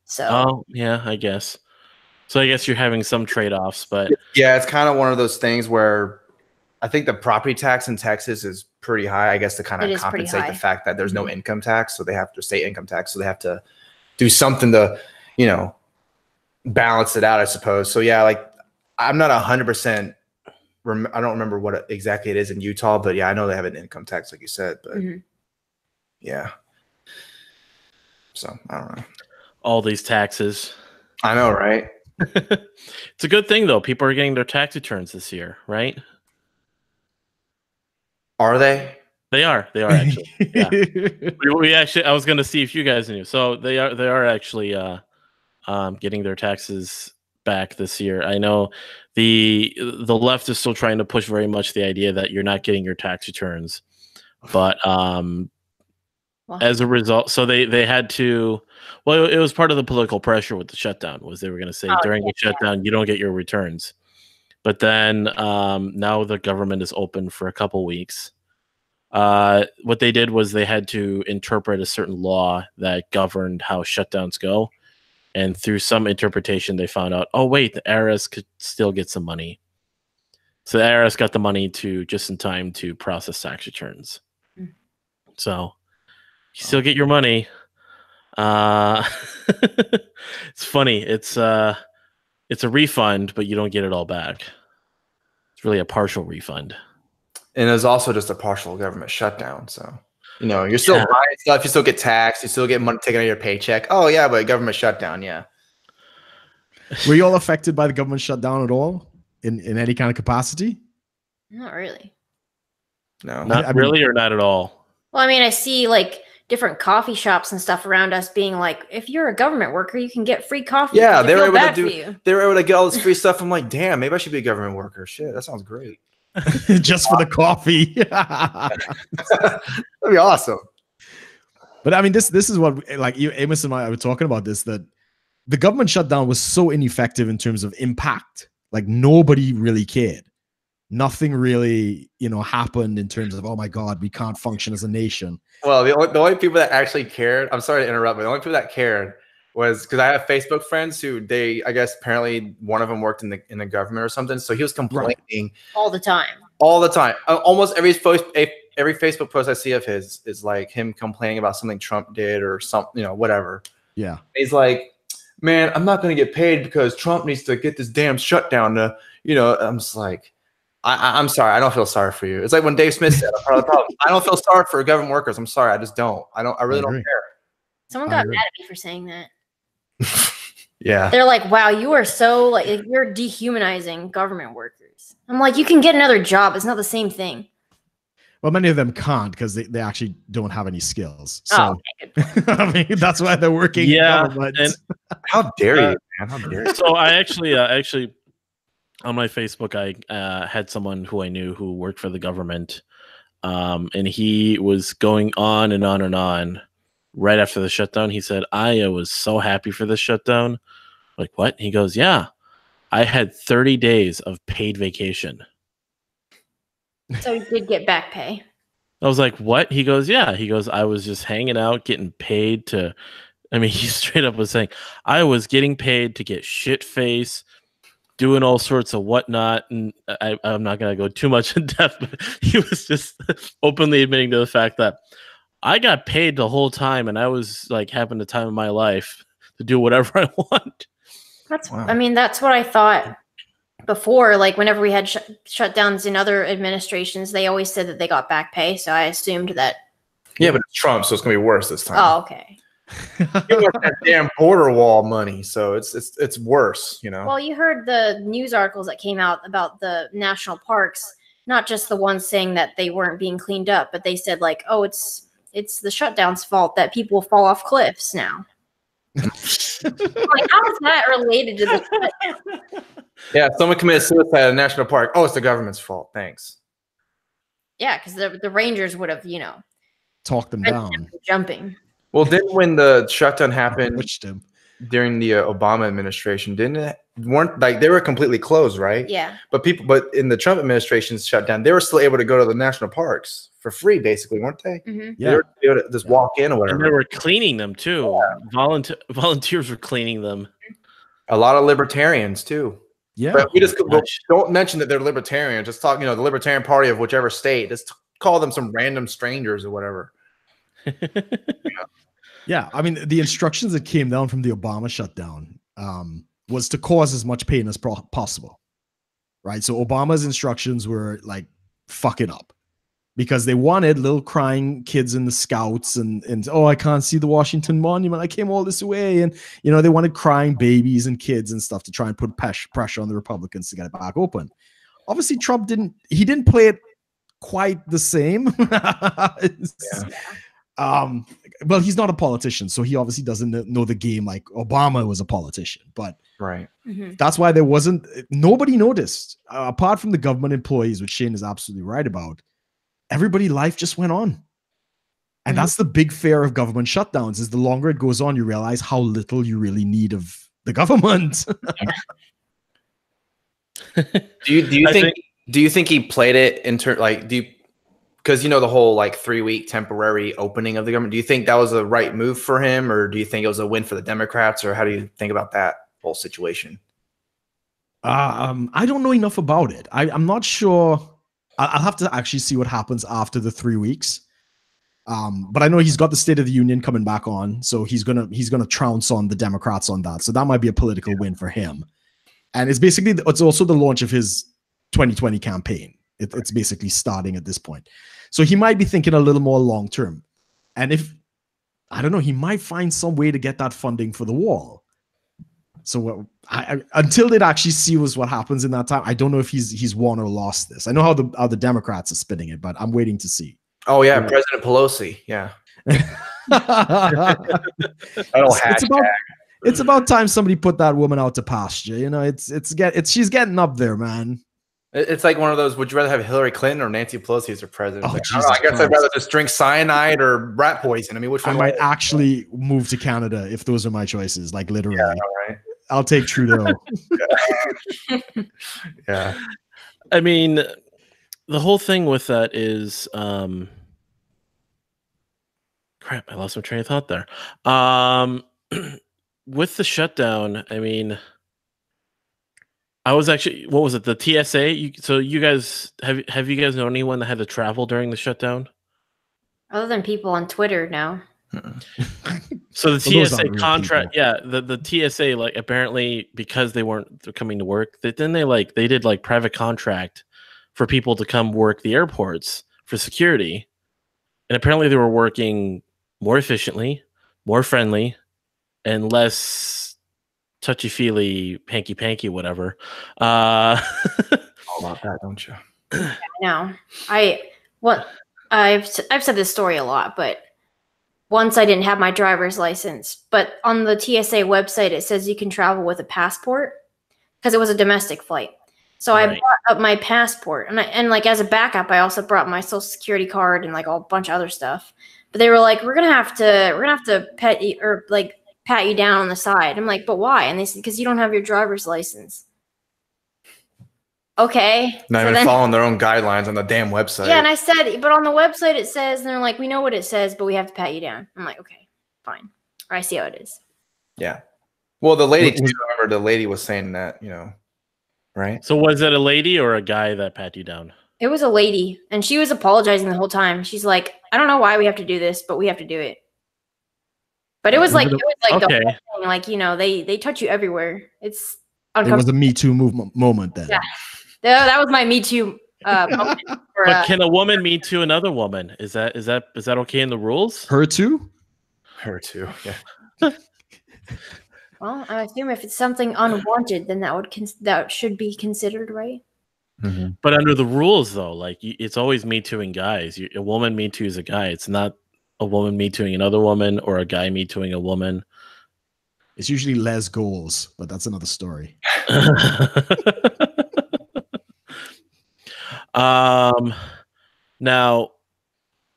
So, yeah, I guess. So I guess you're having some trade-offs, but yeah, it's kind of one of those things where I think the property tax in Texas is pretty high. I guess to kind of compensate the fact that there's no income tax, so they have to state income tax, so they have to do something to, balance it out, I suppose. So yeah, like I'm not 100%. I don't remember what exactly it is in Utah, but yeah, I know they have an income tax, like you said. But yeah, so I don't know. All these taxes. I know, right? It's a good thing though. People are getting their tax returns this year, right? Are they? They are actually. Yeah. we actually, I was going to see if you guys knew. So they are actually getting their taxes back this year. I know the left is still trying to push very much the idea that you're not getting your tax returns, but as a result, so they had to. Well, it was part of the political pressure with the shutdown. Was they were going to say during the shutdown you don't get your returns, but then now the government is open for a couple weeks. What they did was they had to interpret a certain law that governed how shutdowns go. And through some interpretation, they found out, oh, wait, the IRS could still get some money. So the IRS got the money just in time to process tax returns. So you still get your money. It's funny. It's it's a refund, but you don't get it all back. It's really a partial refund. And it's also just a partial government shutdown. So, you're still buying stuff. You still get taxed. You still get money taken out of your paycheck. Oh, yeah, but government shutdown, yeah. Were you all affected by the government shutdown at all in any kind of capacity? Not really. No. Not really or not at all? Well, I mean, I see like different coffee shops and stuff around us being like, if you're a government worker, you can get free coffee. Yeah, they were able to get all this free stuff. I'm like, damn, maybe I should be a government worker. Shit, that sounds great. Just for the coffee. That'd be awesome. But I mean, this is what, like, Amos and I were talking about this, that the government shutdown was so ineffective in terms of impact. Like, nobody really cared. Nothing really, happened in terms of, oh my God, we can't function as a nation. Well, the only people that actually cared, I'm sorry to interrupt, but the only people that cared was because I have Facebook friends who I guess apparently one of them worked in the government or something. So he was complaining all the time. Almost every Facebook post I see of his is like him complaining about something Trump did or something, whatever. Yeah. He's like, man, I'm not going to get paid because Trump needs to get this damn shutdown to, I'm just like, I'm sorry. I don't feel sorry for you. It's like when Dave Smith said, I'm part of the problem. I don't feel sorry for government workers. I'm sorry. I just don't. I really don't care. Someone got mad at me for saying that. Yeah. They're like, wow, you are so like, you're dehumanizing government workers. I'm like, you can get another job. It's not the same thing. Well, many of them can't because they actually don't have any skills. So, okay, I mean, that's why they're working. Yeah. And how dare you, man? How dare you? So I actually on my Facebook, I had someone who I knew who worked for the government, and he was going on and on and on. Right after the shutdown, he said, I was so happy for the shutdown. Like, what? He goes, yeah, I had 30 days of paid vacation. So he did get back pay. I was like, what? He goes, yeah. He goes, I was just hanging out, getting paid to, I mean, he straight up was saying, I was getting paid to get shit face, doing all sorts of whatnot. And I'm not going to go too much in depth, but he was just openly admitting to the fact that I got paid the whole time, and I was like having the time of my life to do whatever I want. I mean, that's what I thought before. Like whenever we had shutdowns in other administrations, they always said that they got back pay. So I assumed that. Yeah, but it's Trump, so it's gonna be worse this time. Oh, okay. You want that damn border wall money, so it's worse, Well, you heard the news articles that came out about the national parks, not just the ones saying that they weren't being cleaned up, but they said like, oh, it's the shutdown's fault that people fall off cliffs now. Like, how is that related to this? Yeah, someone committed suicide at a national park. Oh, it's the government's fault. Thanks. Yeah, because the Rangers would have, talked them down. Jumping. Well, then when the shutdown happened Him. during the Obama administration, weren't like they were completely closed, right? Yeah. But in the Trump administration's shutdown, they were still able to go to the national parks for free, basically, weren't they? Mm-hmm. Yeah. They were able to just walk in or whatever. And they were cleaning them too. Yeah. Volunteers were cleaning them. A lot of libertarians too. Yeah. But we just don't mention that they're libertarian. Just talk, the Libertarian Party of whichever state. Just call them some random strangers or whatever. Yeah. I mean, the instructions that came down from the Obama shutdown was to cause as much pain as possible. Right. So Obama's instructions were like, fuck it up. Because they wanted little crying kids in the scouts and oh, I can't see the Washington Monument. I came all this way. And, they wanted crying babies and kids and stuff to try and put pressure on the Republicans to get it back open. Obviously, Trump didn't play it quite the same. Well, he's not a politician, so he obviously doesn't know the game like Obama was a politician. But right. Mm-hmm. That's why nobody noticed, apart from the government employees, which Shane is absolutely right about. Everybody life just went on. And that's the big fear of government shutdowns is the longer it goes on, you realize how little you really need of the government. Do you think he played it because the whole like 3-week temporary opening of the government, do you think that was the right move for him, or do you think it was a win for the Democrats, or how do you think about that whole situation? I don't know enough about it. I'm not sure. I'll have to actually see what happens after the 3 weeks. But I know he's got the State of the Union coming back on, so he's gonna trounce on the Democrats on that. So that might be a political win for him. And it's also the launch of his 2020 campaign. It's basically starting at this point. So he might be thinking a little more long term. And I don't know, he might find some way to get that funding for the wall. So until it actually see what happens in that time, I don't know if he's won or lost this. I know how the Democrats are spinning it, but I'm waiting to see. Oh yeah, President Pelosi. Yeah. It's about time somebody put that woman out to pasture. You know, she's getting up there, man. It's like one of those. Would you rather have Hillary Clinton or Nancy Pelosi as your president? Oh, like, I guess I'd rather just drink cyanide or rat poison. I mean, which one? I might actually move to Canada if those are my choices. Like literally, yeah, right. I'll take Trudeau. Yeah. I mean, the whole thing with that is, crap. I lost my train of thought there. With the shutdown, I mean, I was actually, what was it? The TSA. So you guys have you guys known anyone that had to travel during the shutdown? Other than people on Twitter now. So the TSA contract, yeah, the TSA, like, apparently because they're coming to work, they did like private contract for people to come work the airports for security, and apparently they were working more efficiently, more friendly, and less touchy-feely, hanky-panky, whatever. All about that, don't you? No, I've said this story a lot, but once I didn't have my driver's license, but on the TSA website it says you can travel with a passport because it was a domestic flight. So I brought up my passport, and like as a backup, I also brought my social security card and like a bunch of other stuff. But they were like, we're gonna have to pet you or like pat you down on the side. I'm like, but why? And they said, because you don't have your driver's license. Okay. Not even following their own guidelines on the damn website. Yeah, and I said, but on the website it says, and they're like, we know what it says, but we have to pat you down. I'm like, okay, fine. Or I see how it is. Yeah. Well, the lady too, I remember the lady was saying that, you know, right? So was it a lady or a guy that pat you down? It was a lady, and she was apologizing the whole time. She's like, I don't know why we have to do this, but we have to do it. But it was like okay. the whole thing, like, you know, they touch you everywhere. It's uncomfortable. It was a Me Too moment then. Yeah. That was my Me Too moment. But can a woman Me Too another woman? Is that okay in the rules? Her too? Her too. Yeah. Well, I assume if it's something unwanted, then that should be considered, right? Mm-hmm. But under the rules, though, like it's always Me Tooing guys. A woman Me Too's a guy. It's not a woman Me Tooing another woman or a guy Me Tooing a woman. It's usually les goals, but that's another story. Now,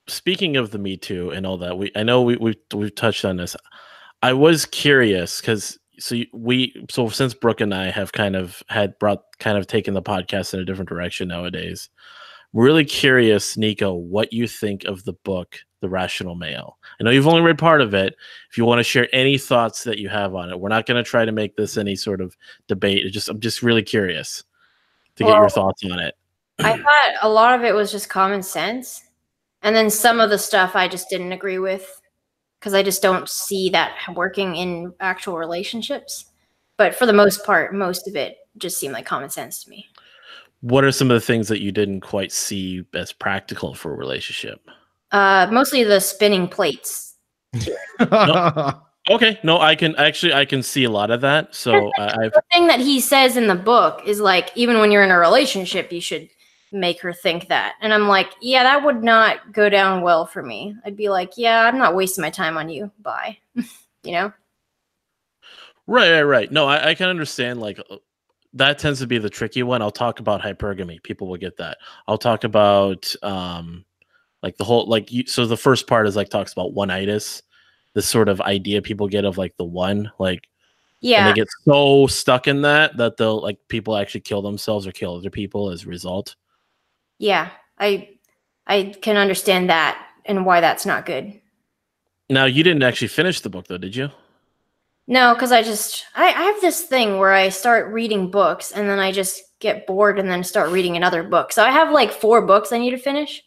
speaking of the Me Too and all that, we've touched on this. I was curious because since Brooke and I have kind of taken the podcast in a different direction nowadays, I'm really curious, Nico, what you think of the book, The Rational Male. I know you've only read part of it. If you want to share any thoughts that you have on it, we're not going to try to make this any sort of debate. I'm just really curious to get your thoughts on it. I thought a lot of it was just common sense. And then some of the stuff I just didn't agree with because I just don't see that working in actual relationships. But for the most part, most of it just seemed like common sense to me. What are some of the things that you didn't quite see as practical for a relationship? Mostly the spinning plates. No. Okay, no, I can see a lot of that. So the thing that he says in the book is like, even when you're in a relationship, you should make her think that. And I'm like, yeah, that would not go down well for me. I'd be like, yeah, I'm not wasting my time on you. Bye. You know? Right. No, I can understand. Like, that tends to be the tricky one. I'll talk about hypergamy. People will get that. I'll talk about like the whole so the first part is like talks about one-itis, this sort of idea people get of like the one, like, yeah, and they get so stuck in that they'll like people actually kill themselves or kill other people as a result. Yeah, I can understand that and why that's not good. Now, you didn't actually finish the book though, did you? No, because I have this thing where I start reading books and then I just get bored and then start reading another book. So I have like 4 books I need to finish.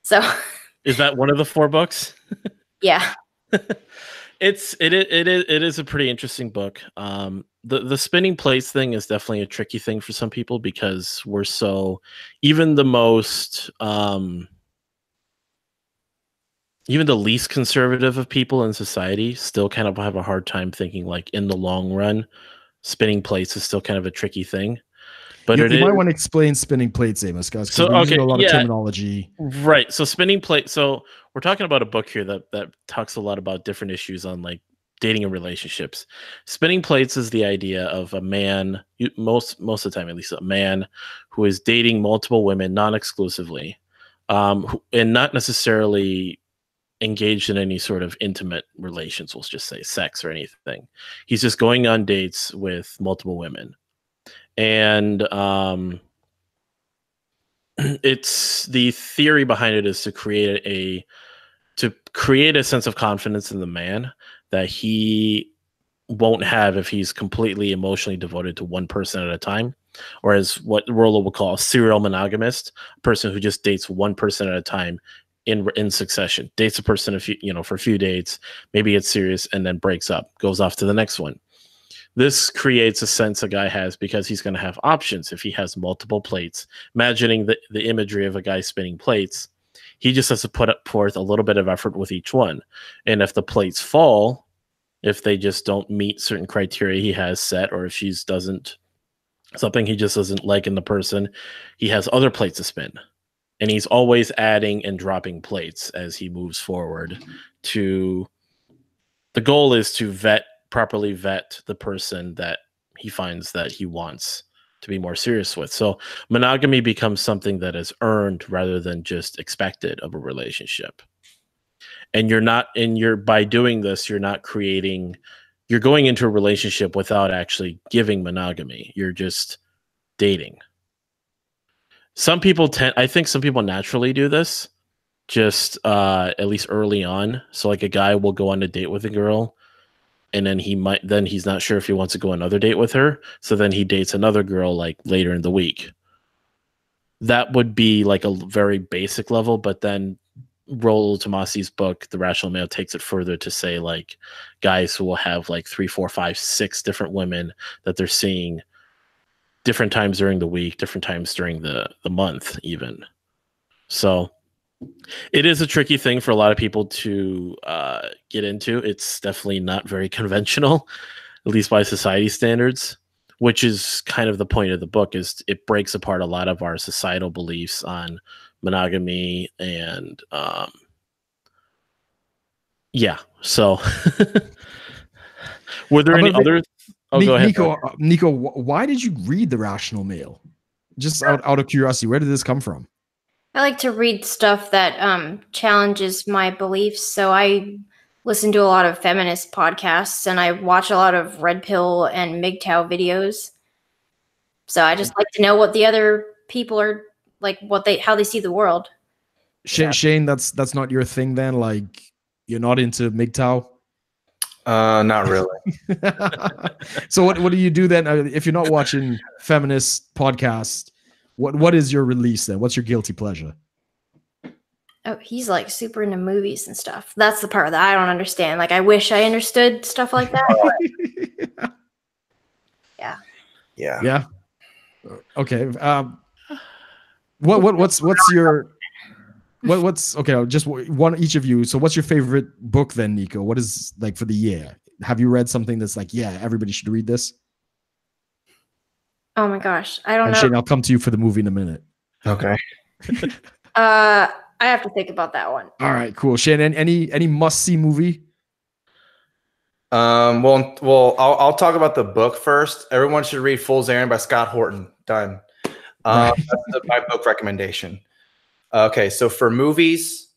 So is that one of the 4 books? Yeah. It is a pretty interesting book. the spinning plates thing is definitely a tricky thing for some people because we're so even the most even the least conservative of people in society still kind of have a hard time thinking like in the long run, spinning plates is still kind of a tricky thing. But you might want to explain spinning plates, Amos, guys, because we're using a lot of terminology. Right. So spinning plate. So we're talking about a book here that talks a lot about different issues on like dating and relationships. Spinning plates is the idea of a man, most of the time at least, a man who is dating multiple women non-exclusively, and not necessarily engaged in any sort of intimate relations. We'll just say sex or anything. He's just going on dates with multiple women, and it's the theory behind it is to create a sense of confidence in the man that he won't have if he's completely emotionally devoted to one person at a time, or as what Rollo will call a serial monogamist, a person who just dates one person at a time in succession, dates a person for a few dates, maybe it's serious, and then breaks up, goes off to the next one. This creates a sense a guy has because he's going to have options if he has multiple plates. Imagining the imagery of a guy spinning plates, he just has to put forth a little bit of effort with each one. And if the plates fall, if they just don't meet certain criteria he has set, or if she doesn't, something he just doesn't like in the person, he has other plates to spin. And he's always adding and dropping plates as he moves forward. The goal is to properly vet the person that he finds that he wants to be more serious with. So monogamy becomes something that is earned rather than just expected of a relationship. And by doing this, you're going into a relationship without actually giving monogamy. You're just dating. I think some people naturally do this, just at least early on. So like a guy will go on a date with a girl, and then he's not sure if he wants to go on another date with her. So then he dates another girl like later in the week. That would be like a very basic level, but then Rollo Tomasi's book, The Rational Male, takes it further to say like guys who will have like 3, 4, 5, 6 different women that they're seeing different times during the week, different times during the month even. So it is a tricky thing for a lot of people to get into. It's definitely not very conventional, at least by society standards, which is kind of the point of the book. Is it breaks apart a lot of our societal beliefs on monogamy and So were there any other? Oh, go ahead, Nico. Why did you read The Rational Male? Just out of curiosity, where did this come from? I like to read stuff that challenges my beliefs. So I listen to a lot of feminist podcasts, and I watch a lot of Red Pill and MGTOW videos. So I just like to know what the other people are like, how they see the world. Shane, that's not your thing then? Like, you're not into MGTOW? Not really. So what do you do then if you're not watching feminist podcasts? What is your release then? What's your guilty pleasure? Oh, he's like super into movies and stuff. That's the part that I don't understand. Like, I wish I understood stuff like that. Yeah. Okay. What's okay? Just one each of you. So, what's your favorite book then, Nico? What is like for the year? Have you read something that's like, yeah, everybody should read this? Oh my gosh, I don't know. Shane, I'll come to you for the movie in a minute. Okay. I have to think about that one. All right, cool. Shane, any must-see movie? Well, I'll talk about the book first. Everyone should read Fool's Errand by Scott Horton. Done. That's my book recommendation. Okay, so for movies,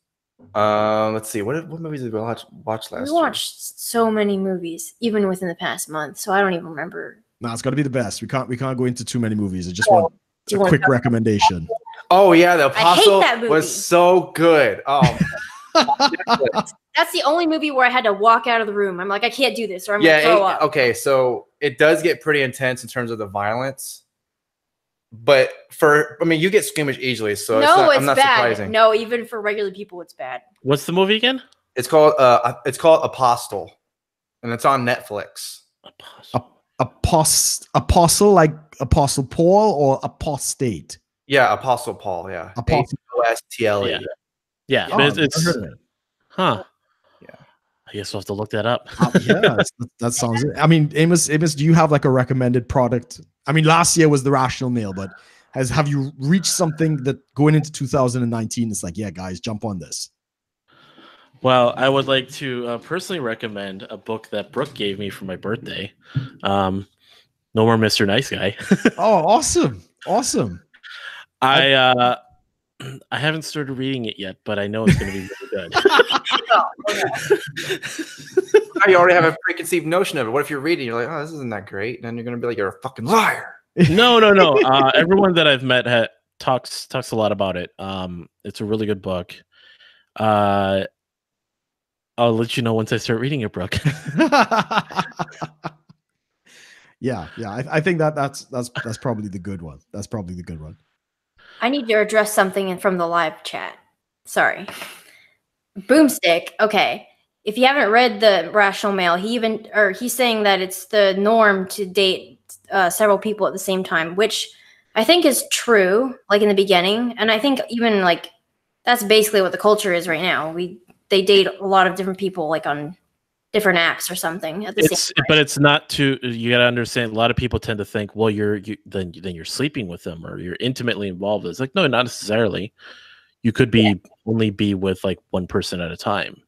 let's see. What movies did we watch last year? We watched so many movies, even within the past month. So I don't even remember. No, it's got to be the best. We can't go into too many movies. I just want a quick recommendation. Oh yeah, The Apostle was so good. Oh, that's the only movie where I had to walk out of the room. I'm like, I can't do this, or I'm gonna throw up. Okay, so it does get pretty intense in terms of the violence, but you get squeamish easily, so it's not bad. surprising. No, even for regular people, it's bad. What's the movie again? It's called Apostle, and it's on Netflix. apostle, like Apostle Paul, or apostate? Yeah, Apostle Paul. Yeah, Apostle. APOSTLE. Yeah, Oh, but I've heard of it. huh. Yeah. I guess we'll have to look that up. Yeah, that sounds. I mean, Amos, do you have like a recommended product? I mean, last year was the Rational Male, but have you reached something that going into 2019? It's like, yeah, guys, jump on this. Well, I would like to personally recommend a book that Brooke gave me for my birthday. No More Mr. Nice Guy. Oh, awesome. Awesome. I haven't started reading it yet, but I know it's going to be really good. You already have a preconceived notion of it. What if you're reading, you're like, oh, this isn't that great, and then you're gonna be like, you're a fucking liar. No. Everyone that I've met talks a lot about it. It's a really good book. I'll let you know once I start reading it, Brooke. Yeah. I think that's probably the good one. That's probably the good one. I need to address something from the live chat. Sorry. Boomstick. Okay. If you haven't read the Rational Male, he's saying that it's the norm to date several people at the same time, which I think is true, like in the beginning. And I think even like that's basically what the culture is right now. They date a lot of different people, like on different apps or something at the same time. But it's not too. You got to understand. A lot of people tend to think, well, then you're sleeping with them or you're intimately involved. It's like, no, not necessarily. You could only be with like one person at a time,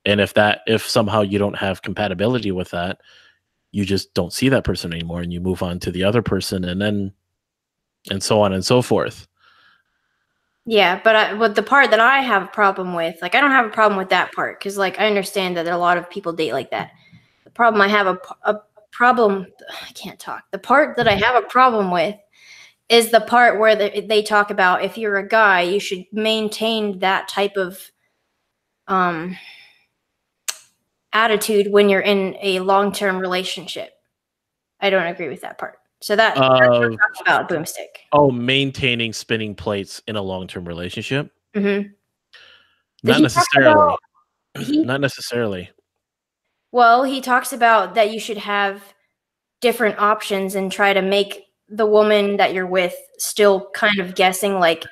and if somehow you don't have compatibility with that, you just don't see that person anymore, and you move on to the other person, and so on and so forth. Yeah, but the part that I have a problem with, like, I don't have a problem with that part because, like, I understand that a lot of people date like that. The problem I have a problem, I can't talk. The part that I have a problem with is the part where they talk about if you're a guy, you should maintain that type of attitude when you're in a long-term relationship. I don't agree with that part. So that's about Boomstick. Oh, maintaining spinning plates in a long-term relationship? Mm-hmm. Not necessarily. Not necessarily. Well, he talks about that you should have different options and try to make the woman that you're with still kind of guessing, like.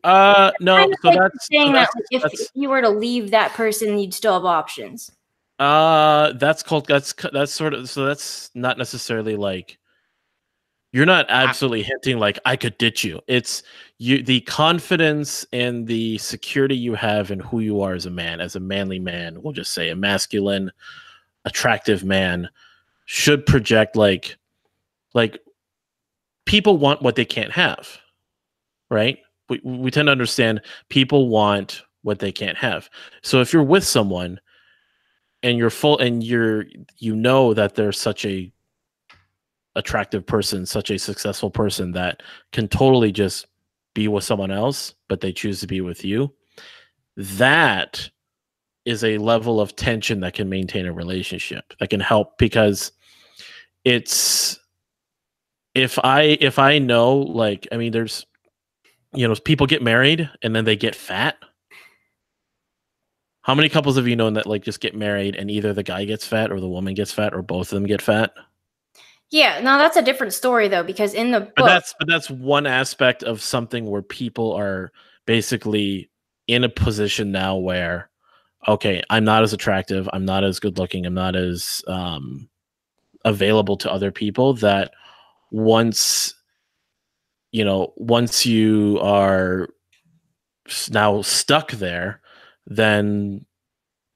No. Kind of So like that's saying that if you were to leave that person, you'd still have options. That's sort of. So that's not necessarily like. You're not absolutely hinting like I could ditch you. It's the confidence and the security you have in who you are as a man, as a manly man. We'll just say a masculine, attractive man should project like people want what they can't have, right? We tend to understand people want what they can't have. So if you're with someone and you know that there's such a attractive person, such a successful person that can totally just be with someone else, but they choose to be with you, that is a level of tension that can maintain a relationship, that can help, because it's if I know, like, I mean, there's, people get married and then they get fat. How many couples have you known that like just get married and either the guy gets fat or the woman gets fat or both of them get fat? Yeah, no, that's a different story though, because in the book, but that's one aspect of something where people are basically in a position now where, okay, I'm not as attractive, I'm not as good looking, I'm not as available to other people, that once you are now stuck there, then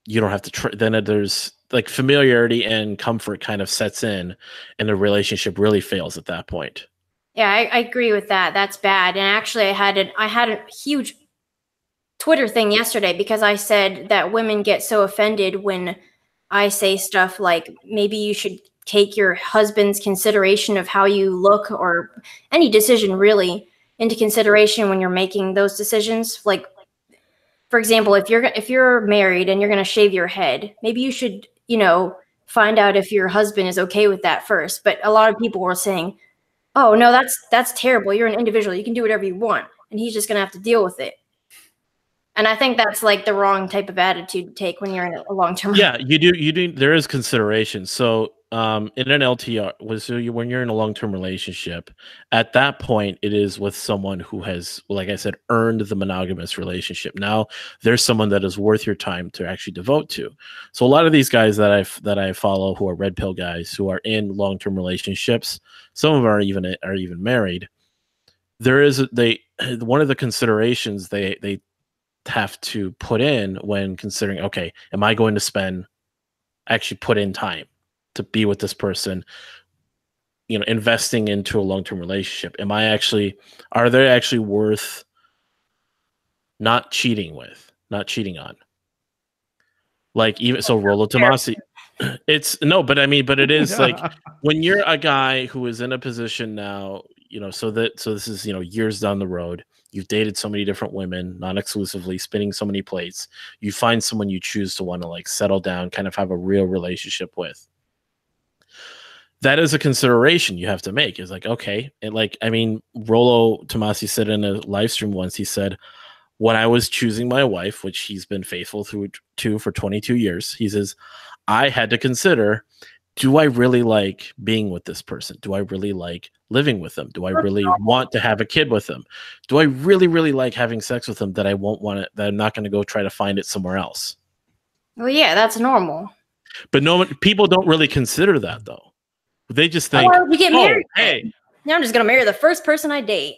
you don't have to then there's like familiarity and comfort kind of sets in, and the relationship really fails at that point. Yeah, I agree with that. That's bad. And actually, I had a huge Twitter thing yesterday because I said that women get so offended when I say stuff like maybe you should take your husband's consideration of how you look or any decision really into consideration when you're making those decisions. Like, for example, if you're married and you're going to shave your head, maybe you should, find out if your husband is okay with that first. But a lot of people were saying, "Oh no, that's terrible. You're an individual. You can do whatever you want," and he's just going to have to deal with it. And I think that's like the wrong type of attitude to take when you're in a long-term. Yeah, you do. There is consideration. So, in an LTR, when you're in a long-term relationship, at that point, it is with someone who has, like I said, earned the monogamous relationship. Now, there's someone that is worth your time to actually devote to. So, a lot of these guys that I follow, who are red pill guys, who are in long-term relationships, some of them are even married. One of the considerations they have to put in when considering, okay, am I going to actually put in time to be with this person, investing into a long-term relationship? Are they actually worth not cheating on? Like, even so, Rollo Tomasi, but it is like when you're a guy who is in a position now, so this is, years down the road, you've dated so many different women, non-exclusively, spinning so many plates, you find someone you choose to want to like settle down, kind of have a real relationship with. That is a consideration you have to make. Is like, okay, and like, I mean, Rollo Tomasi said in a live stream once, he said, when I was choosing my wife, which he's been faithful to for 22 years, he says, I had to consider, do I really like being with this person? Do I really like living with them? Do I really want to have a kid with them? Do I really, really like having sex with them that that I'm not going to go try to find it somewhere else? Well, yeah, that's normal. But people don't really consider that, though. They just think, we get married. Hey, now I'm just going to marry the first person I date.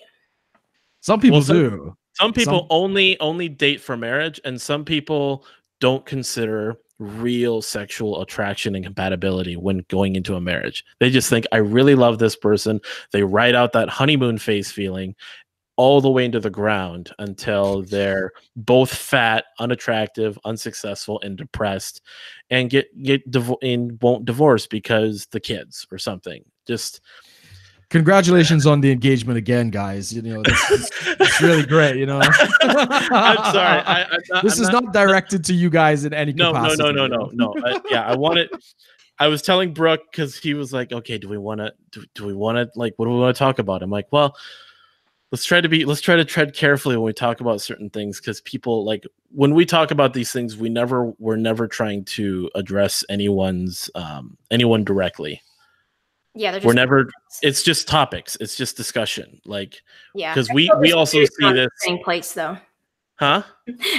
Some people do. Some people only date for marriage, and some people don't consider real sexual attraction and compatibility when going into a marriage. They just think, I really love this person. They ride out that honeymoon phase feeling all the way into the ground until they're both fat, unattractive, unsuccessful, and depressed, and won't divorce because the kids or something. Just congratulations on the engagement again, guys. It's really great. I'm sorry. This is not directed to you guys in any capacity. No. I was telling Brooke, because he was like, okay, do we want to like, what do we want to talk about? I'm like, well, let's try to tread carefully when we talk about certain things, because people, like, when we talk about these things, we're never trying to address anyone directly. Yeah, it's just topics. It's just discussion. Like, yeah, because we also see this plates though. Huh?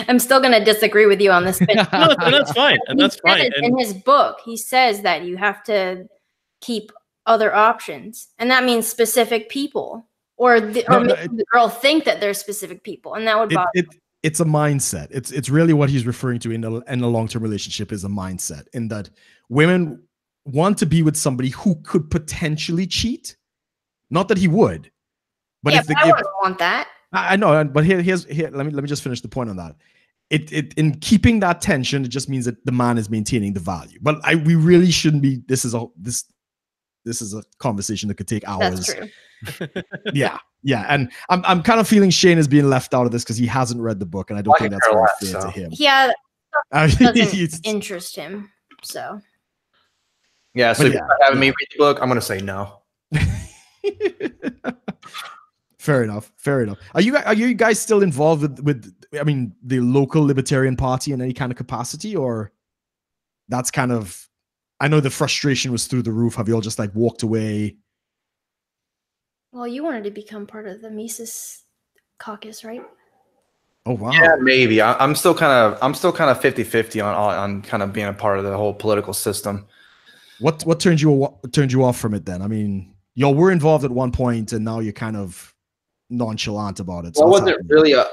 I'm still going to disagree with you on this. No, and that's fine. And that's fine. In his book, he says that you have to keep other options, and that means specific people, or the girl think that they're specific people, and that would bother. It's a mindset. It's really what he's referring to in a long-term relationship is a mindset, in that women want to be with somebody who could potentially cheat. Not that he would, but I wouldn't want that. I know, but here let me just finish the point on that. It in keeping that tension, it just means that the man is maintaining the value. But we really shouldn't be. This is a conversation that could take hours. That's true. Yeah, and I'm kind of feeling Shane is being left out of this because he hasn't read the book, and I don't think that's very fair to him. Yeah, doesn't interest him. So. Yeah, so if you're having me read the book, I'm going to say no. Fair enough. Are you guys still involved with the local Libertarian Party in any kind of capacity, or that's kind of, I know the frustration was through the roof. Have you all just like walked away? Well, you wanted to become part of the Mises caucus, right? Oh wow. Yeah, maybe. I'm still kind of 50-50 on kind of being a part of the whole political system. What turned you off from it then? I mean, y'all were involved at one point, and now you're kind of nonchalant about it. So well,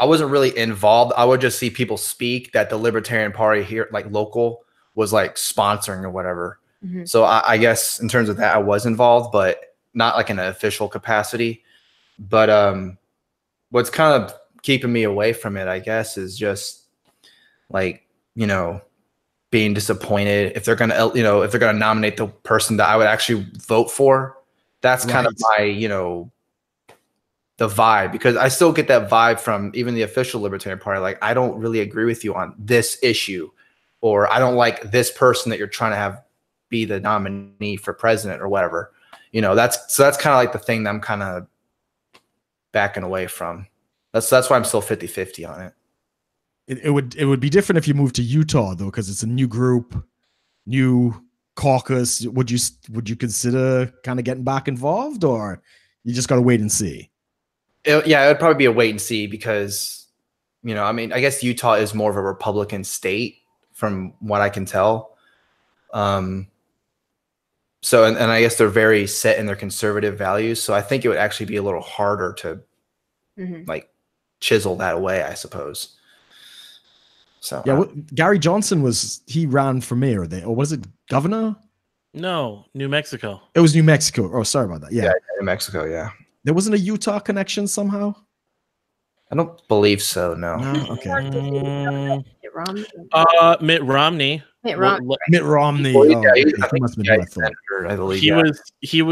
I wasn't really involved. I would just see people speak that the Libertarian Party here, like local, was like sponsoring or whatever. Mm-hmm. So I guess in terms of that, I was involved, but not like in an official capacity. But what's kind of keeping me away from it, I guess, is just like, being disappointed if they're gonna nominate the person that I would actually vote for. That's kind of my the vibe, because I still get that vibe from even the official Libertarian Party. Like, I don't really agree with you on this issue, or I don't like this person that you're trying to have be the nominee for president or whatever. That's kind of like the thing that I'm kind of backing away from. That's why I'm still 50-50 on it. it would be different if you moved to Utah though, because it's a new group, new caucus. Would you consider kind of getting back involved, or you just got to wait and see? Yeah, it would probably be a wait and see because, I mean, I guess Utah is more of a Republican state from what I can tell. So, and I guess they're very set in their conservative values. So I think it would actually be a little harder to like chisel that away, I suppose. So yeah, Gary Johnson he ran for mayor there, or was it governor? No, New Mexico. It was New Mexico. Oh, sorry about that. Yeah, New Mexico. Yeah, there wasn't a Utah connection somehow. I don't believe so. No. Okay. Mitt Romney. Mitt Romney. Well, oh, he must have been who I thought. Senator, I believe. He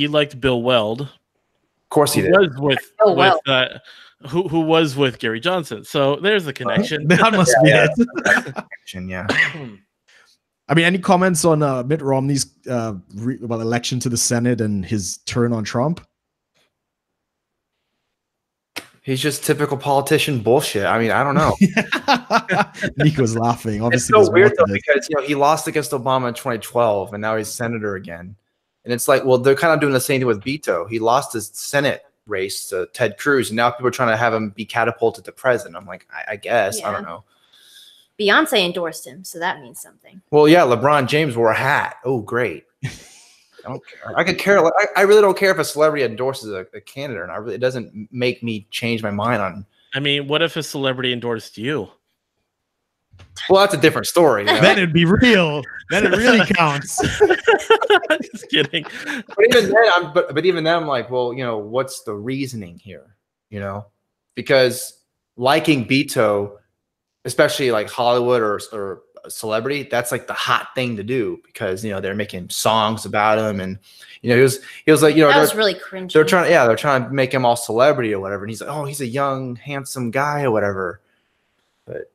liked Bill Weld. Of course he did. Who was with Gary Johnson. So there's the connection. That must be it. Yeah. I mean, any comments on Mitt Romney's election to the Senate and his turn on Trump? He's just typical politician bullshit. I mean, I don't know. Nico's laughing. Obviously, it's so weird though because he lost against Obama in 2012, and now he's senator again. And it's like, well, they're kind of doing the same thing with Beto. He lost his Senate race to Ted Cruz, and now people are trying to have him be catapulted to president. I'm like, I guess I don't know. Beyonce endorsed him, so that means something. Well, yeah, LeBron James wore a hat. Oh, great. I don't care. I could care. I really don't care if a celebrity endorses a candidate, and it doesn't make me change my mind on. I mean, what if a celebrity endorsed you? Well, that's a different story. You know? Then it'd be real. Then it really counts. Just kidding. But even then, I'm like, well, what's the reasoning here? Because liking Beto, especially like Hollywood or a celebrity, that's like the hot thing to do because they're making songs about him, and he was like that was really cringy. They're trying to make him all celebrity or whatever, and he's like, oh, he's a young handsome guy or whatever. But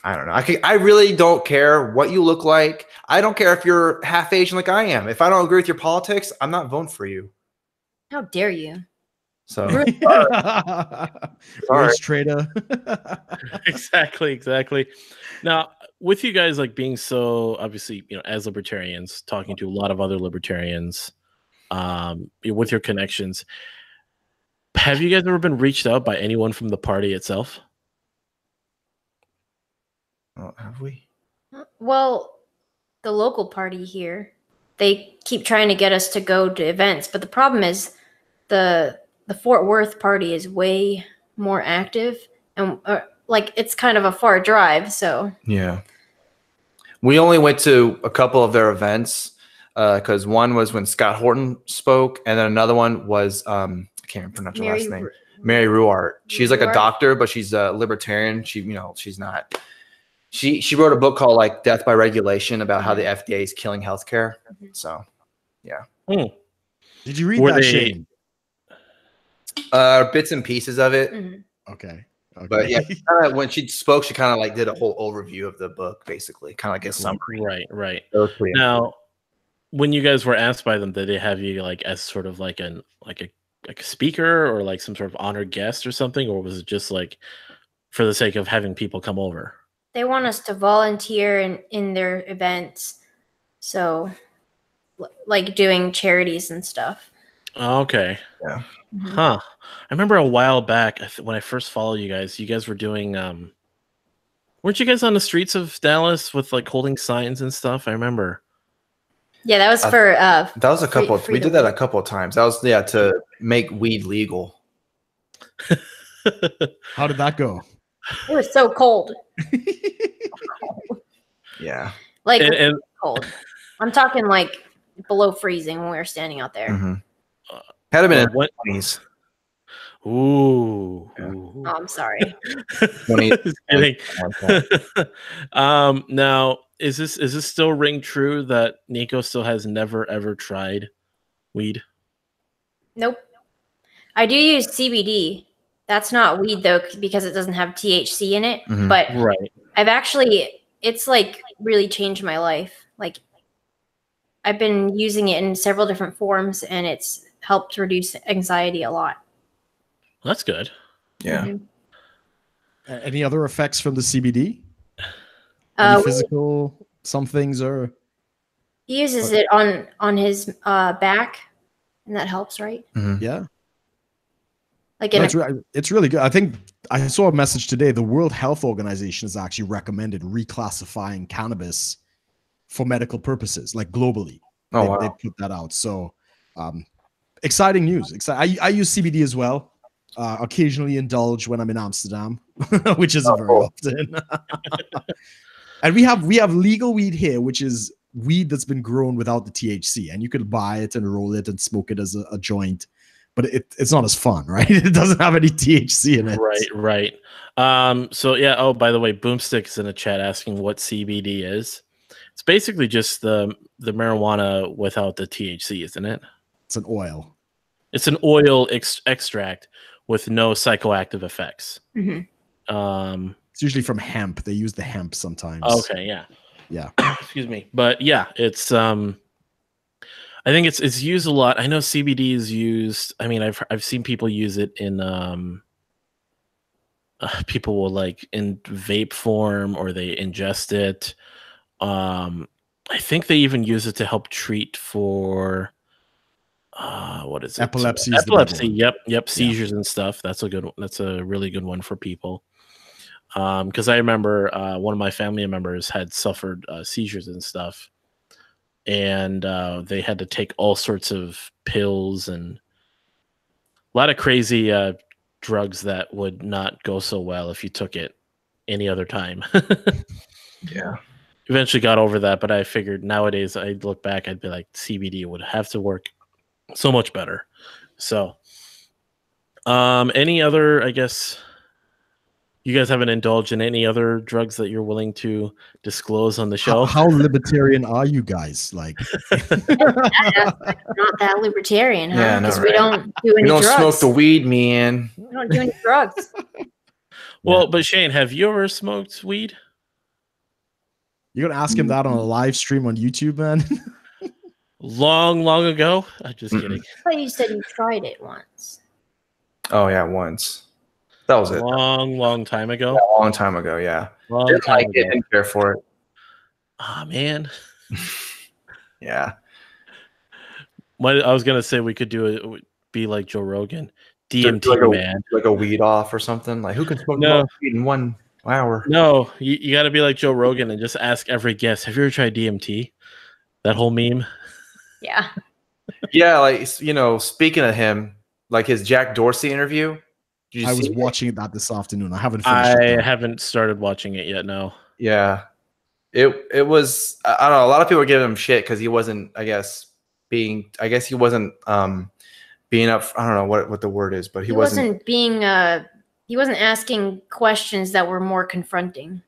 I don't know. I really don't care what you look like. I don't care if you're half Asian like I am. If I don't agree with your politics, I'm not voting for you. How dare you? So Race trader. Exactly. Now, with you guys like being so obviously, as libertarians, talking to a lot of other libertarians, with your connections, have you guys ever been reached out by anyone from the party itself? Have we? Well, the local party here, they keep trying to get us to go to events, but the problem is the Fort Worth party is way more active, and it's kind of a far drive. So yeah, we only went to a couple of their events because one was when Scott Horton spoke, and then another one was I can't pronounce her last name. Mary Ruart. She's like a doctor, but she's a libertarian. She's not. She wrote a book called like Death by Regulation about how the FDA is killing healthcare. So yeah. Did you read that, Shane? Bits and pieces of it. Okay. But yeah, when she spoke, she kind of like did a whole overview of the book, basically, kind of like a summary. Right. Now, when you guys were asked by them, did they have you like as sort of like a speaker or like some sort of honored guest or something, or was it just like for the sake of having people come over? They want us to volunteer in their events, so like doing charities and stuff. Okay. Yeah. Huh. I remember a while back when I first followed you guys were doing weren't you guys on the streets of Dallas with like holding signs and stuff? I remember. Yeah, that was for that was a couple we did that a couple of times. That was to make weed legal. How did that go? It was so cold. Yeah. Like cold. I'm talking like below freezing when we were standing out there. Had been in the 20s. Ooh. Yeah. Oh, I'm sorry. 20. Now, is this still ring true that Nico still has never ever tried weed? Nope. I do use CBD. That's not weed though, because it doesn't have THC in it. But I've it's like really changed my life. Like I've been using it in several different forms, and it's helped reduce anxiety a lot. That's good. Yeah. Any other effects from the CBD? Any physical? Some things are. He uses it on his back, and that helps, right? Mm-hmm. Yeah. Like it's really good. I think I saw a message today. The World Health Organization has actually recommended reclassifying cannabis for medical purposes, like globally. Oh, wow. They put that out. So exciting news. I use CBD as well. Occasionally indulge when I'm in Amsterdam, which isn't very often. And we have legal weed here, which is weed that's been grown without the THC, and you could buy it and roll it and smoke it as a joint, but it's not as fun, right? It doesn't have any THC in it. Right. So yeah. Oh, by the way, Boomstick's in the chat asking what CBD is. It's basically just the marijuana without the THC, isn't it? It's an oil. It's an oil extract with no psychoactive effects. Mm-hmm. It's usually from hemp. They use the hemp sometimes. Okay, yeah. Excuse me, but yeah, it's I think it's used a lot. I know CBD is used. I mean, I've seen people use it in people will like in vape form or they ingest it. I think they even use it to help treat for what is it? Epilepsy. Epilepsy. Yep. Seizures and stuff. That's a really good one for people. Because I remember one of my family members had suffered seizures and stuff, and they had to take all sorts of pills and a lot of crazy drugs that would not go so well if you took it any other time. Yeah. Eventually got over that, but I figured nowadays I'd look back, I'd be like, CBD would have to work so much better. So, any other, I guess, you guys haven't indulged in any other drugs that you're willing to disclose on the show? How libertarian are you guys? Like, not that libertarian, huh? Yeah, no, Because right. we don't do any drugs. Smoke the weed, man. We don't do any drugs. Well, but Shane, have you ever smoked weed? You're gonna ask him that on a live stream on YouTube, man? Long ago? I'm just kidding. I thought you said you tried it once. Oh yeah, once. That was it. Long time ago. Yeah, a long time ago. Yeah. Long time ago. Didn't care for it. Ah, man. Yeah. I was gonna say we could do it. Be like Joe Rogan, DMT like man, like a weed off or something. Like who can smoke weed in 1 hour? No, you got to be like Joe Rogan and just ask every guest, have you ever tried DMT? That whole meme. Yeah. Yeah, like speaking of him, like his Jack Dorsey interview. I was watching that this afternoon. I haven't finished it. I haven't started watching it yet. No. Yeah, it was. I don't know. A lot of people were giving him shit because he wasn't. I guess he wasn't being up. I don't know what the word is, but he wasn't being. He wasn't asking questions that were more confronting.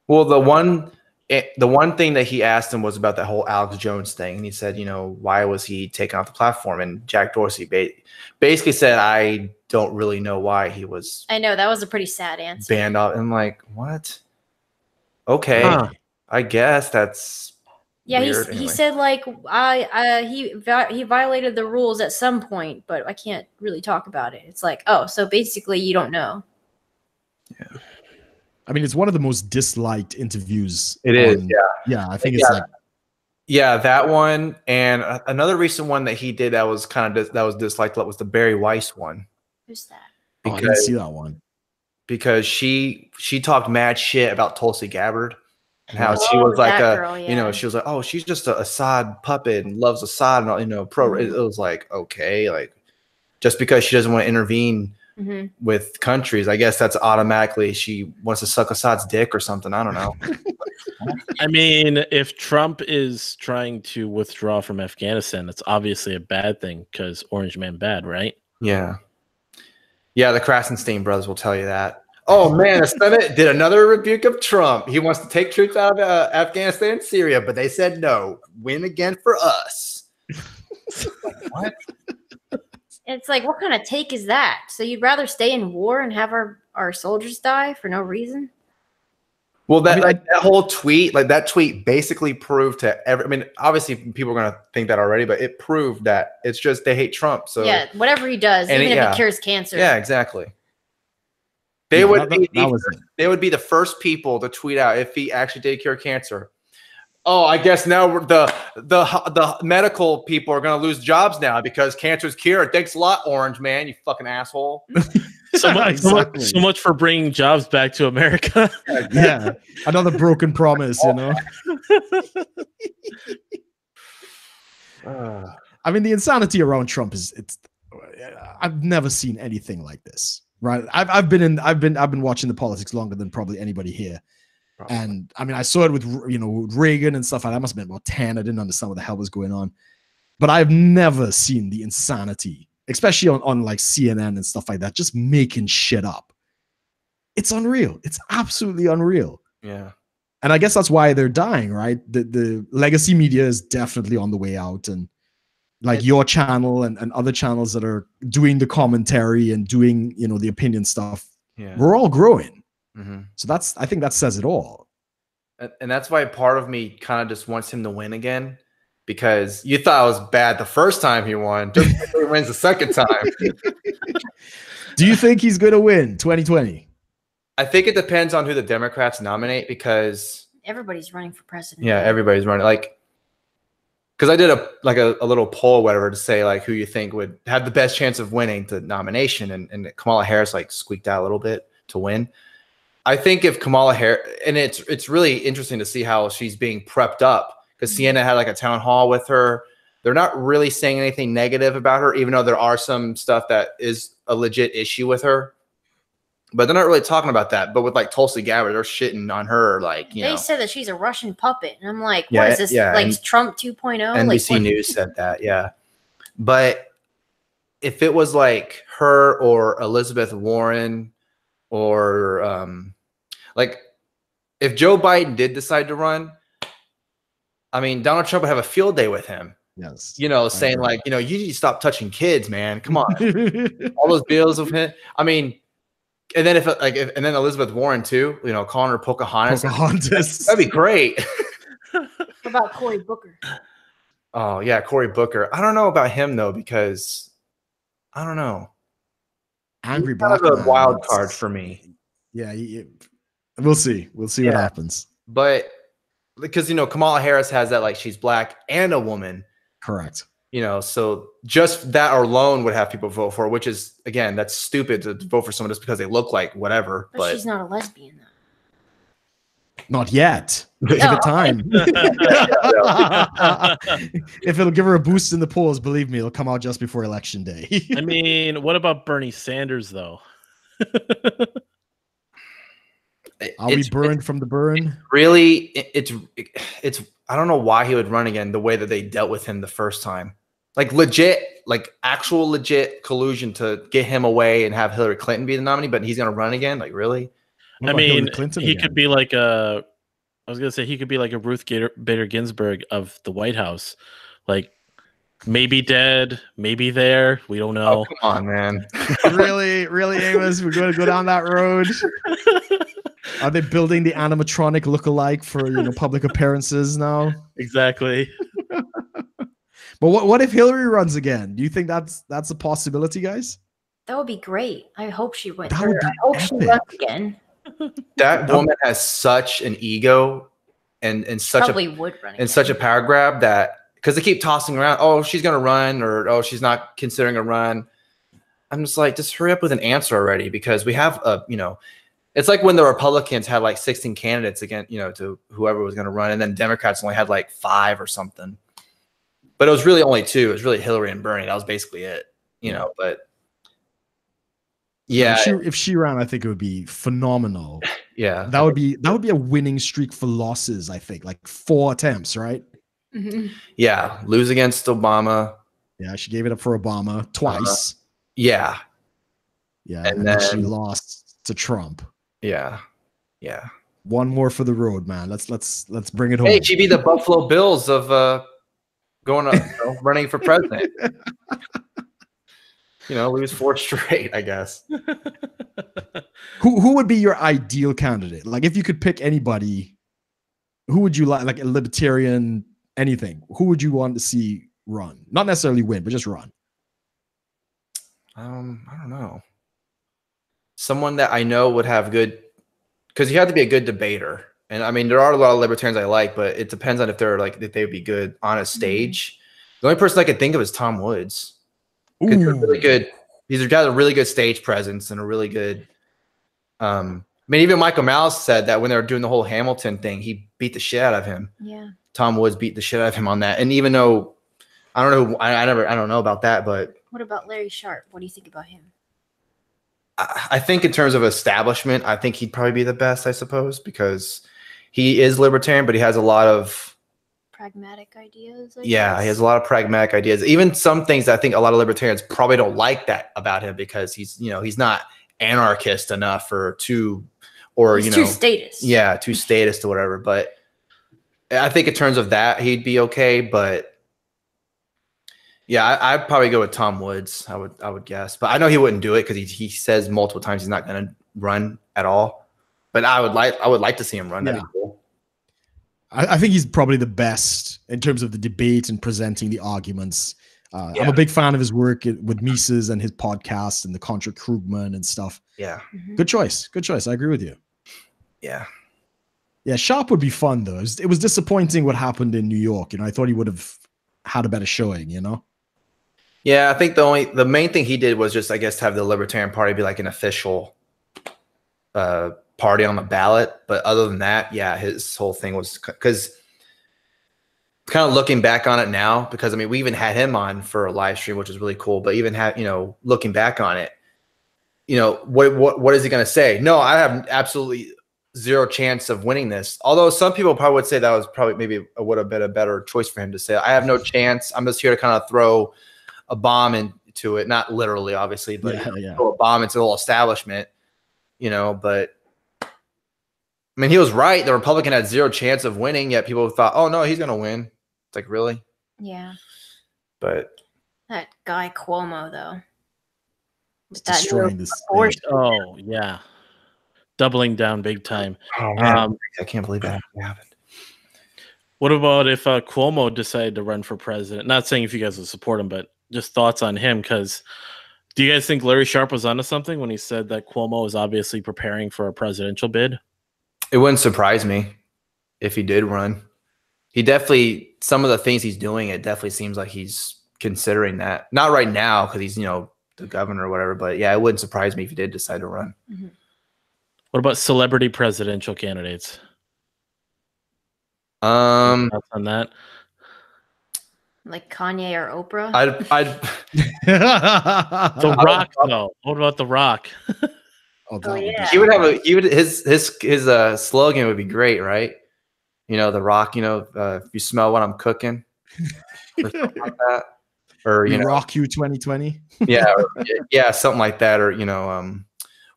Well, the one thing that he asked him was about that whole Alex Jones thing, and he said, why was he taken off the platform? And Jack Dorsey basically said, I don't really know why he was. I know that was a pretty sad answer. Banned off. I'm like, what? Okay, I guess that's. Yeah, weird. he said like he violated the rules at some point, but I can't really talk about it. It's like, oh, so basically you don't know. Yeah. I mean, it's one of the most disliked interviews. It is, yeah. Yeah, I think it's like. Yeah, that one, and another recent one that he did that was disliked was the Barry Weiss one. Who's that? I didn't see that one. Because she talked mad shit about Tulsi Gabbard. And how she was like she was like, oh, she's just a Assad puppet and loves Assad and all, It was like, okay, like just because she doesn't want to intervene with countries, I guess that's automatically she wants to suck Assad's dick or something. I don't know. I mean, if Trump is trying to withdraw from Afghanistan, that's obviously a bad thing because Orange Man bad, right? Yeah. Yeah, the Krasenstein brothers will tell you that. Oh, man, the Senate did another rebuke of Trump. He wants to take troops out of Afghanistan and Syria, but they said no. Win again for us. What? It's like, what kind of take is that? So you'd rather stay in war and have our soldiers die for no reason? Well, that whole tweet, that tweet basically proved to obviously people are going to think that already, but it proved that it's just they hate Trump. So yeah, whatever he does, even if he cures cancer. Yeah, exactly. They would be the first people to tweet out if he actually did cure cancer. Oh, I guess now the medical people are going to lose jobs now because cancer's cured. Thanks a lot, Orange Man, you fucking asshole. So much for bringing jobs back to America. Yeah, another broken promise, you know. I mean, the insanity around Trump I've never seen anything like this. Right? I've been watching the politics longer than probably anybody here. Probably. And I mean, I saw it with Reagan and stuff like that. I must have been about 10. I didn't understand what the hell was going on. But I've never seen the insanity, especially on like CNN and stuff like that, just making shit up. It's unreal. It's absolutely unreal. Yeah. And I guess that's why they're dying, right? The legacy media is definitely on the way out. And like your channel and other channels that are doing the commentary and doing, the opinion stuff, we're all growing. Mm-hmm. So I think that says it all. And that's why part of me kind of just wants him to win again, because you thought it was bad the first time he won. Just he wins the second time. Do you think he's going to win 2020? I think it depends on who the Democrats nominate, because everybody's running for president. Yeah, everybody's running. Like, because I did a little poll or whatever to say like who you think would have the best chance of winning the nomination, and Kamala Harris like squeaked out a little bit to win. I think if Kamala Harris, and it's really interesting to see how she's being prepped up, because CNN had like a town hall with her. They're not really saying anything negative about her, even though there are some stuff that is a legit issue with her. But they're not really talking about that. But with like Tulsi Gabbard, they're shitting on her. Like, they said that she's a Russian puppet, and I'm like, what is this? Like Trump 2.0? NBC News said that, yeah. But if it was like her or Elizabeth Warren, or like if Joe Biden did decide to run, I mean, Donald Trump would have a field day with him. Yes. Saying like, you need to stop touching kids, man. Come on. All those bills of him. I mean, and then and then Elizabeth Warren too, calling her Pocahontas. That'd be great. What about Cory Booker? Oh yeah, Cory Booker. I don't know about him though, because I don't know. Angry Black man. A wild card for me. Yeah, we'll see. We'll see what happens. But because Kamala Harris has that, like, she's black and a woman. Correct. So just that alone would have people vote for her, which is, again, that's stupid to vote for someone just because they look like whatever. But she's not a lesbian though. Not yet. Give it time. If it'll give her a boost in the polls, believe me, it'll come out just before election day. I mean, what about Bernie Sanders though? Are we burned from the burn? Really, it's I don't know why he would run again the way that they dealt with him the first time. Like legit, like actual legit collusion to get him away and have Hillary Clinton be the nominee, but he's going to run again? Like, really? I mean, he could be like I was going to say he could be like a Ruth Bader Ginsburg of the White House. Like, maybe dead, maybe there. We don't know. Oh, come on, man. Really, Amos? We're going to go down that road? Are they building the animatronic lookalike for public appearances now? Exactly. But what if Hillary runs again? Do you think that's a possibility, guys? That would be great. I hope she wins. That would be I hope epic. she runs again. That woman has such an ego and such such a power grab that, because they keep tossing around, oh, she's going to run, or oh, she's not considering a run. I'm just like, just hurry up with an answer already, because we have it's like when the Republicans had like 16 candidates against, to whoever was going to run, and then Democrats only had like 5 or something. But it was really only 2. It was really Hillary and Bernie. That was basically it, but yeah. If she ran, I think it would be phenomenal. Yeah. That would be a winning streak for losses, I think. Like 4 attempts, right? Mm-hmm. Yeah. Lose against Obama. Yeah, she gave it up for Obama twice. Yeah. Yeah. And then she lost to Trump. Yeah. Yeah. One more for the road, man. Let's bring it home. Hey, she beat the Buffalo Bills of going up, running for president. Lose 4 straight, I guess. Who would be your ideal candidate? Like, if you could pick anybody, who would you like a libertarian, anything? Who would you want to see run? Not necessarily win, but just run. I don't know. someone that I know would have good, because you have to be a good debater. And I mean, there are a lot of libertarians I like, but it depends on if they're like, if they would be good on a stage. The only person I could think of is Tom Woods. They're really good. He's got a really good stage presence and a really good. I mean, even Michael Malice said that when they were doing the whole Hamilton thing, he beat the shit out of him. Yeah. Tom Woods beat the shit out of him on that. And even though I don't know, I don't know about that, but What about Larry Sharp? What do you think about him? I think in terms of establishment, I think he'd probably be the best, I suppose, because he is libertarian, but he has a lot of Pragmatic ideas. He has a lot of pragmatic ideas. Even some things that I think a lot of libertarians probably don't like that about him because he's not anarchist enough or too statist. Yeah, too statist or whatever. But I think in terms of that, he'd be okay. But yeah, I'd probably go with Tom Woods. I would guess, but I know he wouldn't do it because he says multiple times he's not going to run at all. But I would like to see him run. That'd be cool. I think he's probably the best in terms of the debate and presenting the arguments. I'm a big fan of his work with Mises and his podcast and the Contra Krugman and stuff. Yeah, good choice. Good choice. I agree with you. Yeah. Yeah, Sharp would be fun though. It was disappointing what happened in New York. I thought he would have had a better showing. Yeah, I think the main thing he did was just, I guess, have the Libertarian Party be like an official party on the ballot. But other than that, yeah, his whole thing was because kind of looking back on it now, because I mean, we even had him on for a live stream, which was really cool. But even looking back on it, what is he going to say? No, I have absolutely zero chance of winning this. Although some people probably would say that was probably maybe would have been a better choice for him to say, I have no chance. I'm just here to kind of throw a bomb into it, not literally, obviously, but throw a bomb into the whole establishment. But I mean, he was right. The Republican had zero chance of winning, yet people thought, oh no, he's going to win. It's like, really? Yeah. But that guy Cuomo, though. Destroying this. Oh, yeah. Doubling down big time. Oh, man. I can't believe that happened. What about if Cuomo decided to run for president? Not saying if you guys would support him, but just thoughts on him. Because do you guys think Larry Sharp was onto something when he said that Cuomo was obviously preparing for a presidential bid? It wouldn't surprise me if he did run. He definitely, some of the things he's doing, it definitely seems like he's considering that. Not right now because he's, the governor or whatever. But yeah, it wouldn't surprise me if he did decide to run. Mm-hmm. What about celebrity presidential candidates? Thoughts on that? Like Kanye or Oprah? The Rock, though. What about The Rock? Yeah. His slogan would be great, right? The Rock, if you smell what I'm cooking. Or something like that. Or Rock You 2020. Yeah, something like that. Or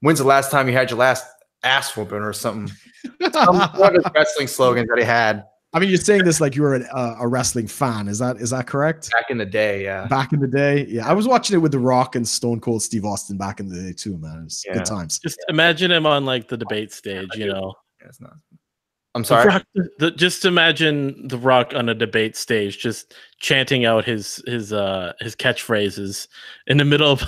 when's the last time you had your last ass whooping or something? One of the wrestling slogans that he had. I mean, you're saying this like you were a wrestling fan. Is that correct? Back in the day, yeah. Back in the day, yeah. I was watching it with The Rock and Stone Cold Steve Austin back in the day too, man. It was good times. Just imagine him on like the debate stage, It's not. I'm sorry. Just imagine The Rock on a debate stage, just chanting out his catchphrases in the middle of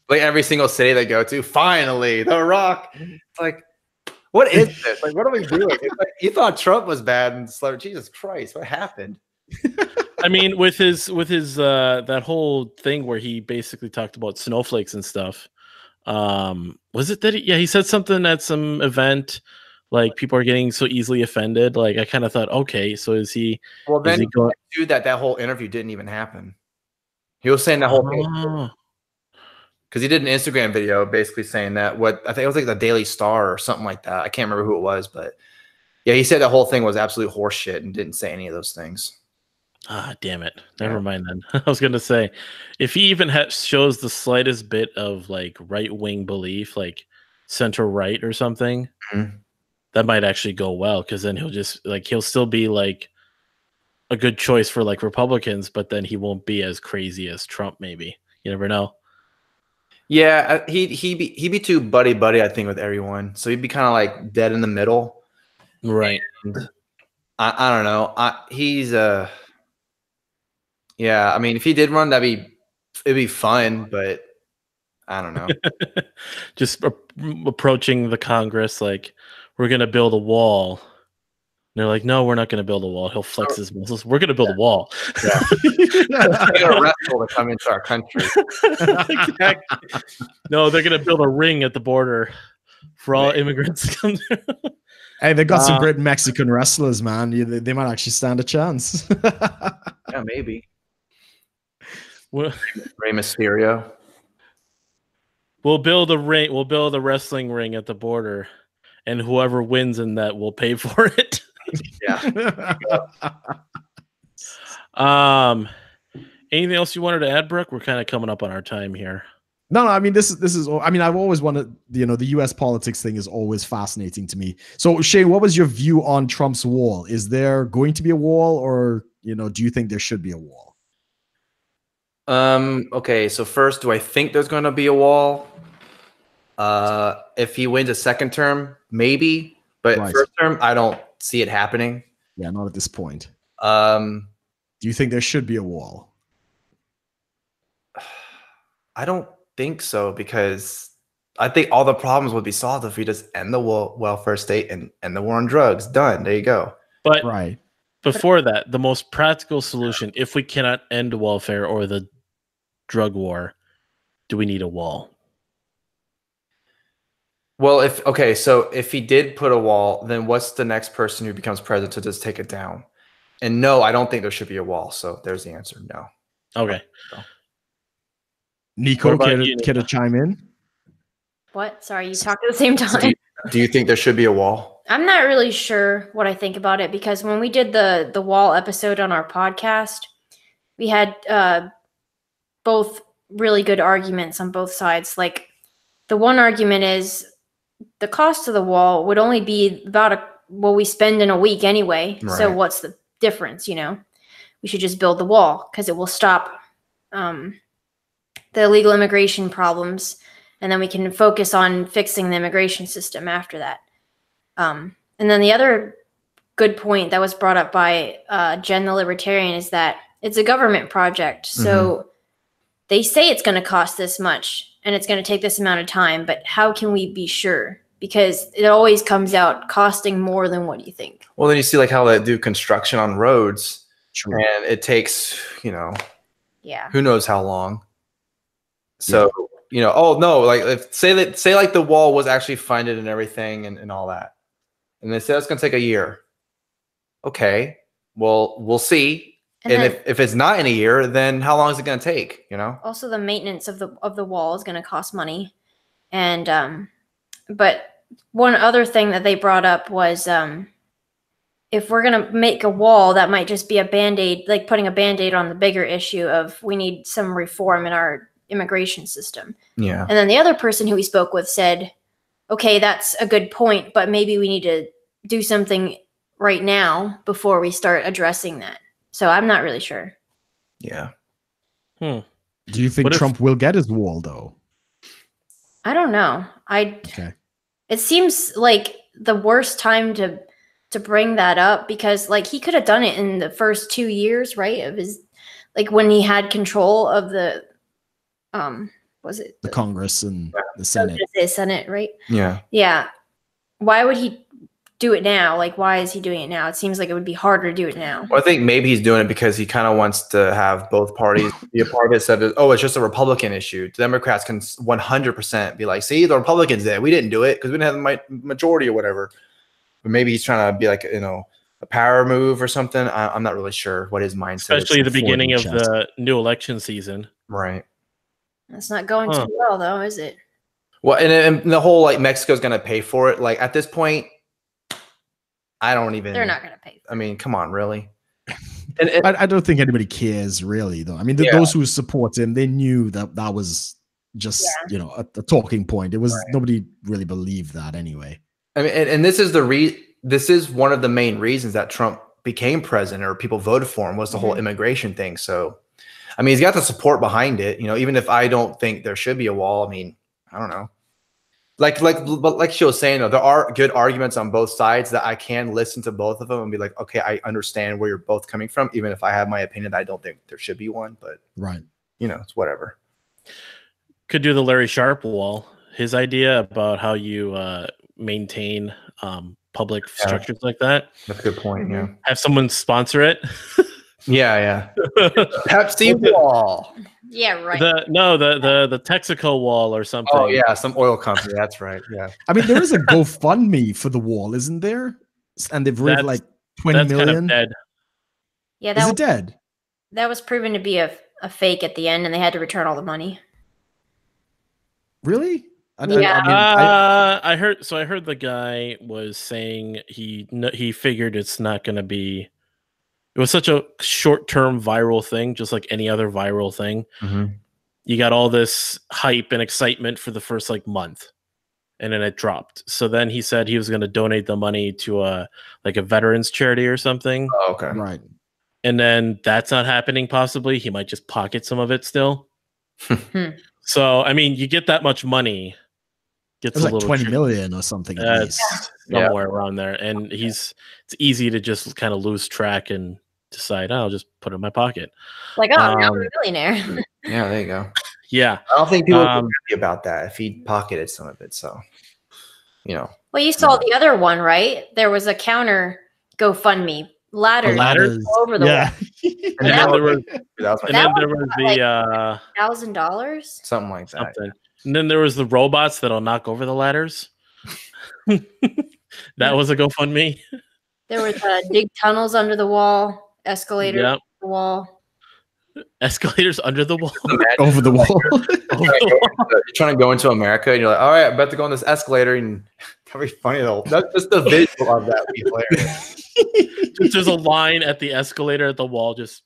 like every single city they go to. Finally, The Rock. It's like, what is this? Like, what are we doing? It's like, you thought Trump was bad, and it's like, Jesus Christ, what happened? I mean, with his that whole thing where he basically talked about snowflakes and stuff. Was it that he said something at some event? Like, people are getting so easily offended. Like, I kind of thought, okay, so is he? Well, then that whole interview didn't even happen. He was saying that whole thing because he did an Instagram video basically saying that I think it was like the Daily Star or something like that. I can't remember who it was, but yeah, he said the whole thing was absolute horseshit and didn't say any of those things. Ah, damn it! Never mind then. I was gonna say, if he even shows the slightest bit of like right wing belief, like center right or something. Mm-hmm. That might actually go well because then he'll still be like a good choice for like Republicans, but then he won't be as crazy as Trump. Maybe you never know. Yeah, he'd be too buddy, I think, with everyone. So he'd be kind of like dead in the middle, right? And I don't know. Yeah. I mean, if he did run, it'd be fun, but I don't know. Just approaching the Congress like, we're going to build a wall. And they're like, no, we're not going to build a wall. He'll flex his muscles. We're going to build a wall. Yeah. They're going to wrestle to come into our country. Exactly. No, they're going to build a ring at the border for all immigrants to come there. Hey, they got some great Mexican wrestlers, man. They might actually stand a chance. Yeah, maybe. Rey Mysterio. We'll build a ring. We'll build a wrestling ring at the border, and whoever wins in that will pay for it. Yeah. Anything else you wanted to add, Brooke? We're kind of coming up on our time here. No, I mean, this is. I mean, I've always wanted. The U.S. politics thing is always fascinating to me. So, Shane, what was your view on Trump's wall? Is there going to be a wall, or do you think there should be a wall? Okay, so first, do I think there's going to be a wall? If he wins a second term, maybe, but first term, I don't see it happening. Yeah, not at this point. Do you think there should be a wall? I don't think so, because I think all the problems would be solved if we just end the welfare state and end the war on drugs. Done. There you go. But before that, the most practical solution, if we cannot end welfare or the drug war, do we need a wall? Well, so if he did put a wall, then what's the next person who becomes president to just take it down? And no, I don't think there should be a wall. So there's the answer. No. Okay. So. Nico, care to chime in? What? Sorry, you talked at the same time. Do you think there should be a wall? I'm not really sure what I think about it, because when we did the wall episode on our podcast, we had both really good arguments on both sides. Like, the one argument is the cost of the wall would only be about what we spend in a week anyway. Right. So what's the difference? We should just build the wall because it will stop the illegal immigration problems, and then we can focus on fixing the immigration system after that. And then the other good point that was brought up by Jen the Libertarian is that it's a government project. So they say it's going to cost this much and it's going to take this amount of time, but how can we be sure? Because it always comes out costing more than what you think. Well, then you see like how they do construction on roads. True. And it takes, who knows how long. So, oh no, like say like the wall was actually funded and everything and all that. And they say it's going to take a year. Okay, well, we'll see. And if it's not in a year, then how long is it going to take? Also, the maintenance of the wall is going to cost money. And but one other thing that they brought up was if we're going to make a wall, that might just be a Band-Aid, like putting a Band-Aid on the bigger issue of we need some reform in our immigration system. Yeah. And then the other person who we spoke with said, okay, that's a good point, but maybe we need to do something right now before we start addressing that. So I'm not really sure. Yeah. Do you think Trump will get his wall though? I don't know. It seems like the worst time to bring that up, because like he could have done it in the first 2 years, right? Of his, like when he had control of the was it the Congress and the Senate? The Senate, right? Yeah. Yeah. Why would he do it now? Like, why is he doing it now? It seems like it would be harder to do it now. Well, I think maybe he's doing it because he kind of wants to have both parties be a part of it. Said, oh, it's just a Republican issue. The Democrats can 100% be like, see, the Republicans did. We didn't do it because we didn't have the majority or whatever. But maybe he's trying to be like, a power move or something. I'm not really sure what his mindset is. Especially at the beginning of the new election season. Right. That's not going too well, though, is it? Well, and the whole, like, Mexico's going to pay for it. Like, at this point, I don't even... They're not going to pay for it. I mean, come on, really? I don't think anybody cares, really, though. I mean, those who support him, they knew that was just, a talking point. It was nobody really believed that anyway. I mean, and this is this is one of the main reasons that Trump became president or people voted for him was the whole immigration thing. So, I mean, he's got the support behind it. Even if I don't think there should be a wall, I mean, I don't know. Like she was saying, though, there are good arguments on both sides that I can listen to both of them and be like, okay, I understand where you're both coming from, even if I have my opinion that I don't think there should be one. But right, it's whatever. Could do the Larry Sharp wall. His idea about how you maintain public structures like that. That's a good point. Yeah. Have someone sponsor it. Yeah. Pepsi wall. Yeah, right. The Texaco wall or something. Oh yeah, some oil company. That's right. Yeah. I mean, there is a GoFundMe for the wall, isn't there? And they've raised like 20 million. Kind of dead. Yeah, Is it dead? That was proven to be a fake at the end, and they had to return all the money. Really? I heard. So I heard the guy was saying he figured it's not going to be. It was such a short-term viral thing, just like any other viral thing. You got all this hype and excitement for the first like month, and then it dropped. So then he said he was going to donate the money to a veterans charity or something. Oh, okay. Right. And then that's not happening. Possibly he might just pocket some of it still. So I mean, you get that much money. Gets it was a like little 20 million or something. Somewhere around there, and it's easy to just kind of lose track and decide, I'll just put it in my pocket. Like, now I'm a millionaire. Yeah, there you go. Yeah, I don't think people would be happy about that if he pocketed some of it. So, Well, you saw the other one, right? There was a counter GoFundMe ladders all over the wall. And then there was the $1,000, something like that. And then there was the robots that'll knock over the ladders. That was a GoFundMe. There was dig tunnels under the wall, escalators under the wall. Escalators under the wall? Over the wall. You're trying to go into America and you're like, all right, I'm about to go on this escalator, and that'd be funny though. That's just the visual of that would be hilarious. There's a line at the escalator at the wall, just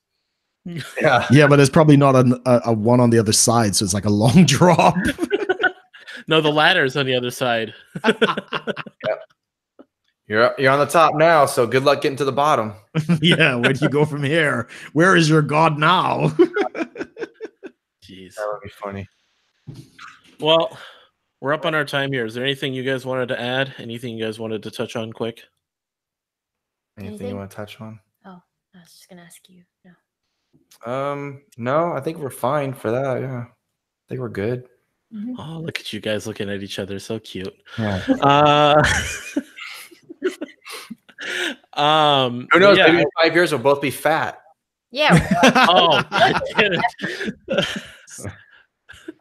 yeah, but there's probably not a one on the other side, so it's like a long drop. No, the ladder's on the other side. You're on the top now, so good luck getting to the bottom. Yeah, where do you go from here? Where is your God now? Jeez, that would be funny. Well, we're up on our time here. Is there anything you guys wanted to add? Anything you guys wanted to touch on quick? Anything you want to touch on? Oh, I was just gonna ask you. No. No, I think we're fine for that. Yeah, I think we're good. Oh, look at you guys looking at each other, so cute. Yeah. Who knows? Maybe in 5 years we'll both be fat. Yeah. I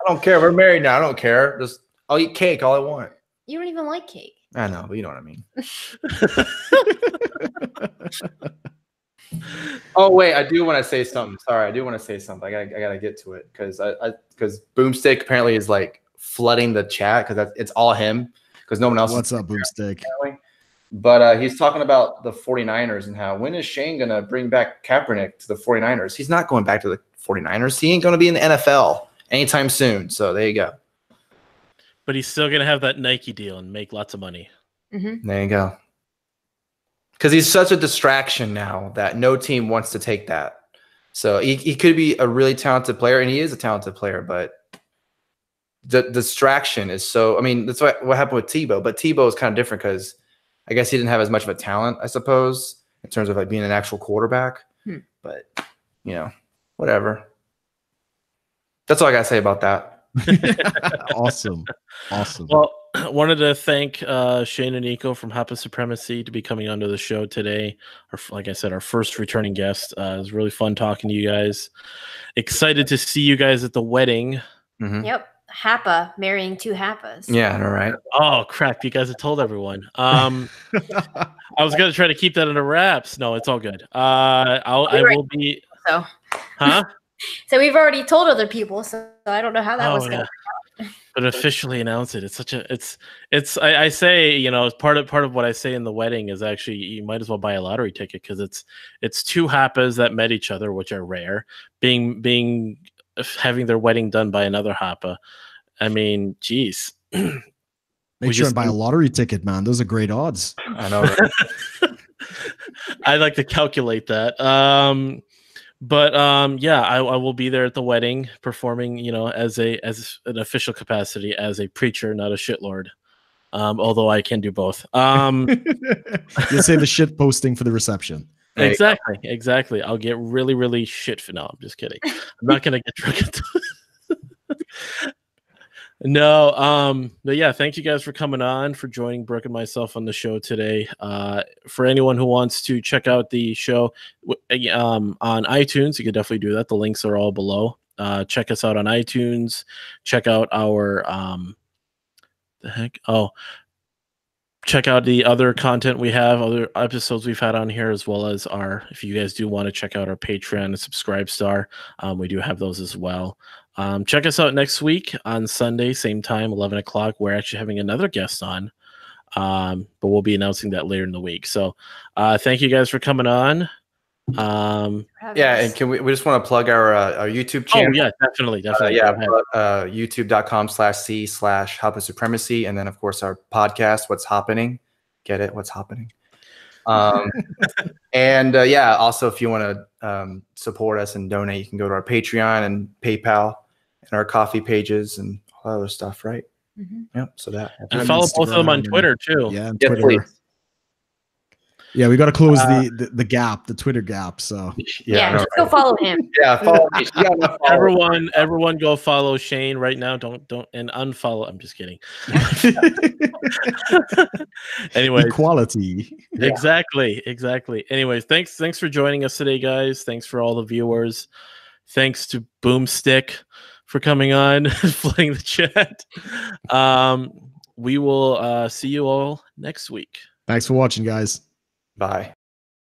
don't care. We're married now. I don't care. I'll eat cake all I want. You don't even like cake. I know, but you know what I mean. Oh wait, I do want to say something. Sorry, I do want to say something. I gotta get to it because Boomstick apparently is like flooding the chat because it's all him because no one else. What's up, Boomstick? But he's talking about the 49ers and how when is Shane gonna bring back Kaepernick to the 49ers? He's not going back to the 49ers. He ain't gonna be in the NFL anytime soon. So there you go. But he's still gonna have that Nike deal and make lots of money. There you go. Because he's such a distraction now that no team wants to take that. So he could be a really talented player, and he is a talented player, but the distraction is so. I mean, that's what happened with Tebow. But Tebow is kind of different because I guess he didn't have as much of a talent, I suppose, in terms of like being an actual quarterback. But whatever. That's all I gotta say about that. Awesome. Well, I wanted to thank Shane and Nico from Hapa Supremacy to be coming onto the show today. Like I said, our first returning guest. It was really fun talking to you guys. Excited to see you guys at the wedding. Yep. Hapa marrying two Hapas. Yeah, all right. Oh, crap. You guys have told everyone. I was going to try to keep that under wraps. No, it's all good. I will be. So. Huh? So we've already told other people, so I don't know how that was going to But officially announce it. It's such a I say, part of what I say in the wedding is actually you might as well buy a lottery ticket because it's two Hapas that met each other, which are rare, having their wedding done by another Hapa. I mean, geez. Make sure and buy a lottery ticket, man. Those are great odds. I know. Right? I like to calculate that. But I will be there at the wedding performing, as an official capacity as a preacher, not a shitlord. Although I can do both. You'll say the shit posting for the reception. Exactly. I'll get really, really shit. No, I'm just kidding. I'm not gonna get drunk. No, but yeah, thank you guys for coming on, for joining Brooke and myself on the show today. For anyone who wants to check out the show on iTunes, you can definitely do that. The links are all below. Check us out on iTunes. Check out our check out the other content we have, other episodes we've had on here, as well as if you guys do want to check out our Patreon and Subscribe Star, we do have those as well. Check us out next week on Sunday, same time, 11 o'clock. We're actually having another guest on, but we'll be announcing that later in the week. So thank you guys for coming on. Yeah, and we just want to plug our YouTube channel. Oh yeah, definitely. YouTube.com/C/Hapa Supremacy, and then of course our podcast, What's Happening. Get it? What's happening? And also if you want to support us and donate, you can go to our Patreon and PayPal and our coffee pages and all that other stuff, right? Yep. So that, and follow both of them on Twitter too. Yeah, on Twitter. Please. Yeah, we got to close the gap, the Twitter gap. So just go follow him. Yeah, follow me. Everyone, go follow Shane right now. Don't and unfollow. I'm just kidding. Anyway, equality. Exactly. Anyways, thanks for joining us today, guys. Thanks for all the viewers. Thanks to Boomstick for coming on and flooding the chat. We will see you all next week. Thanks for watching, guys. Bye.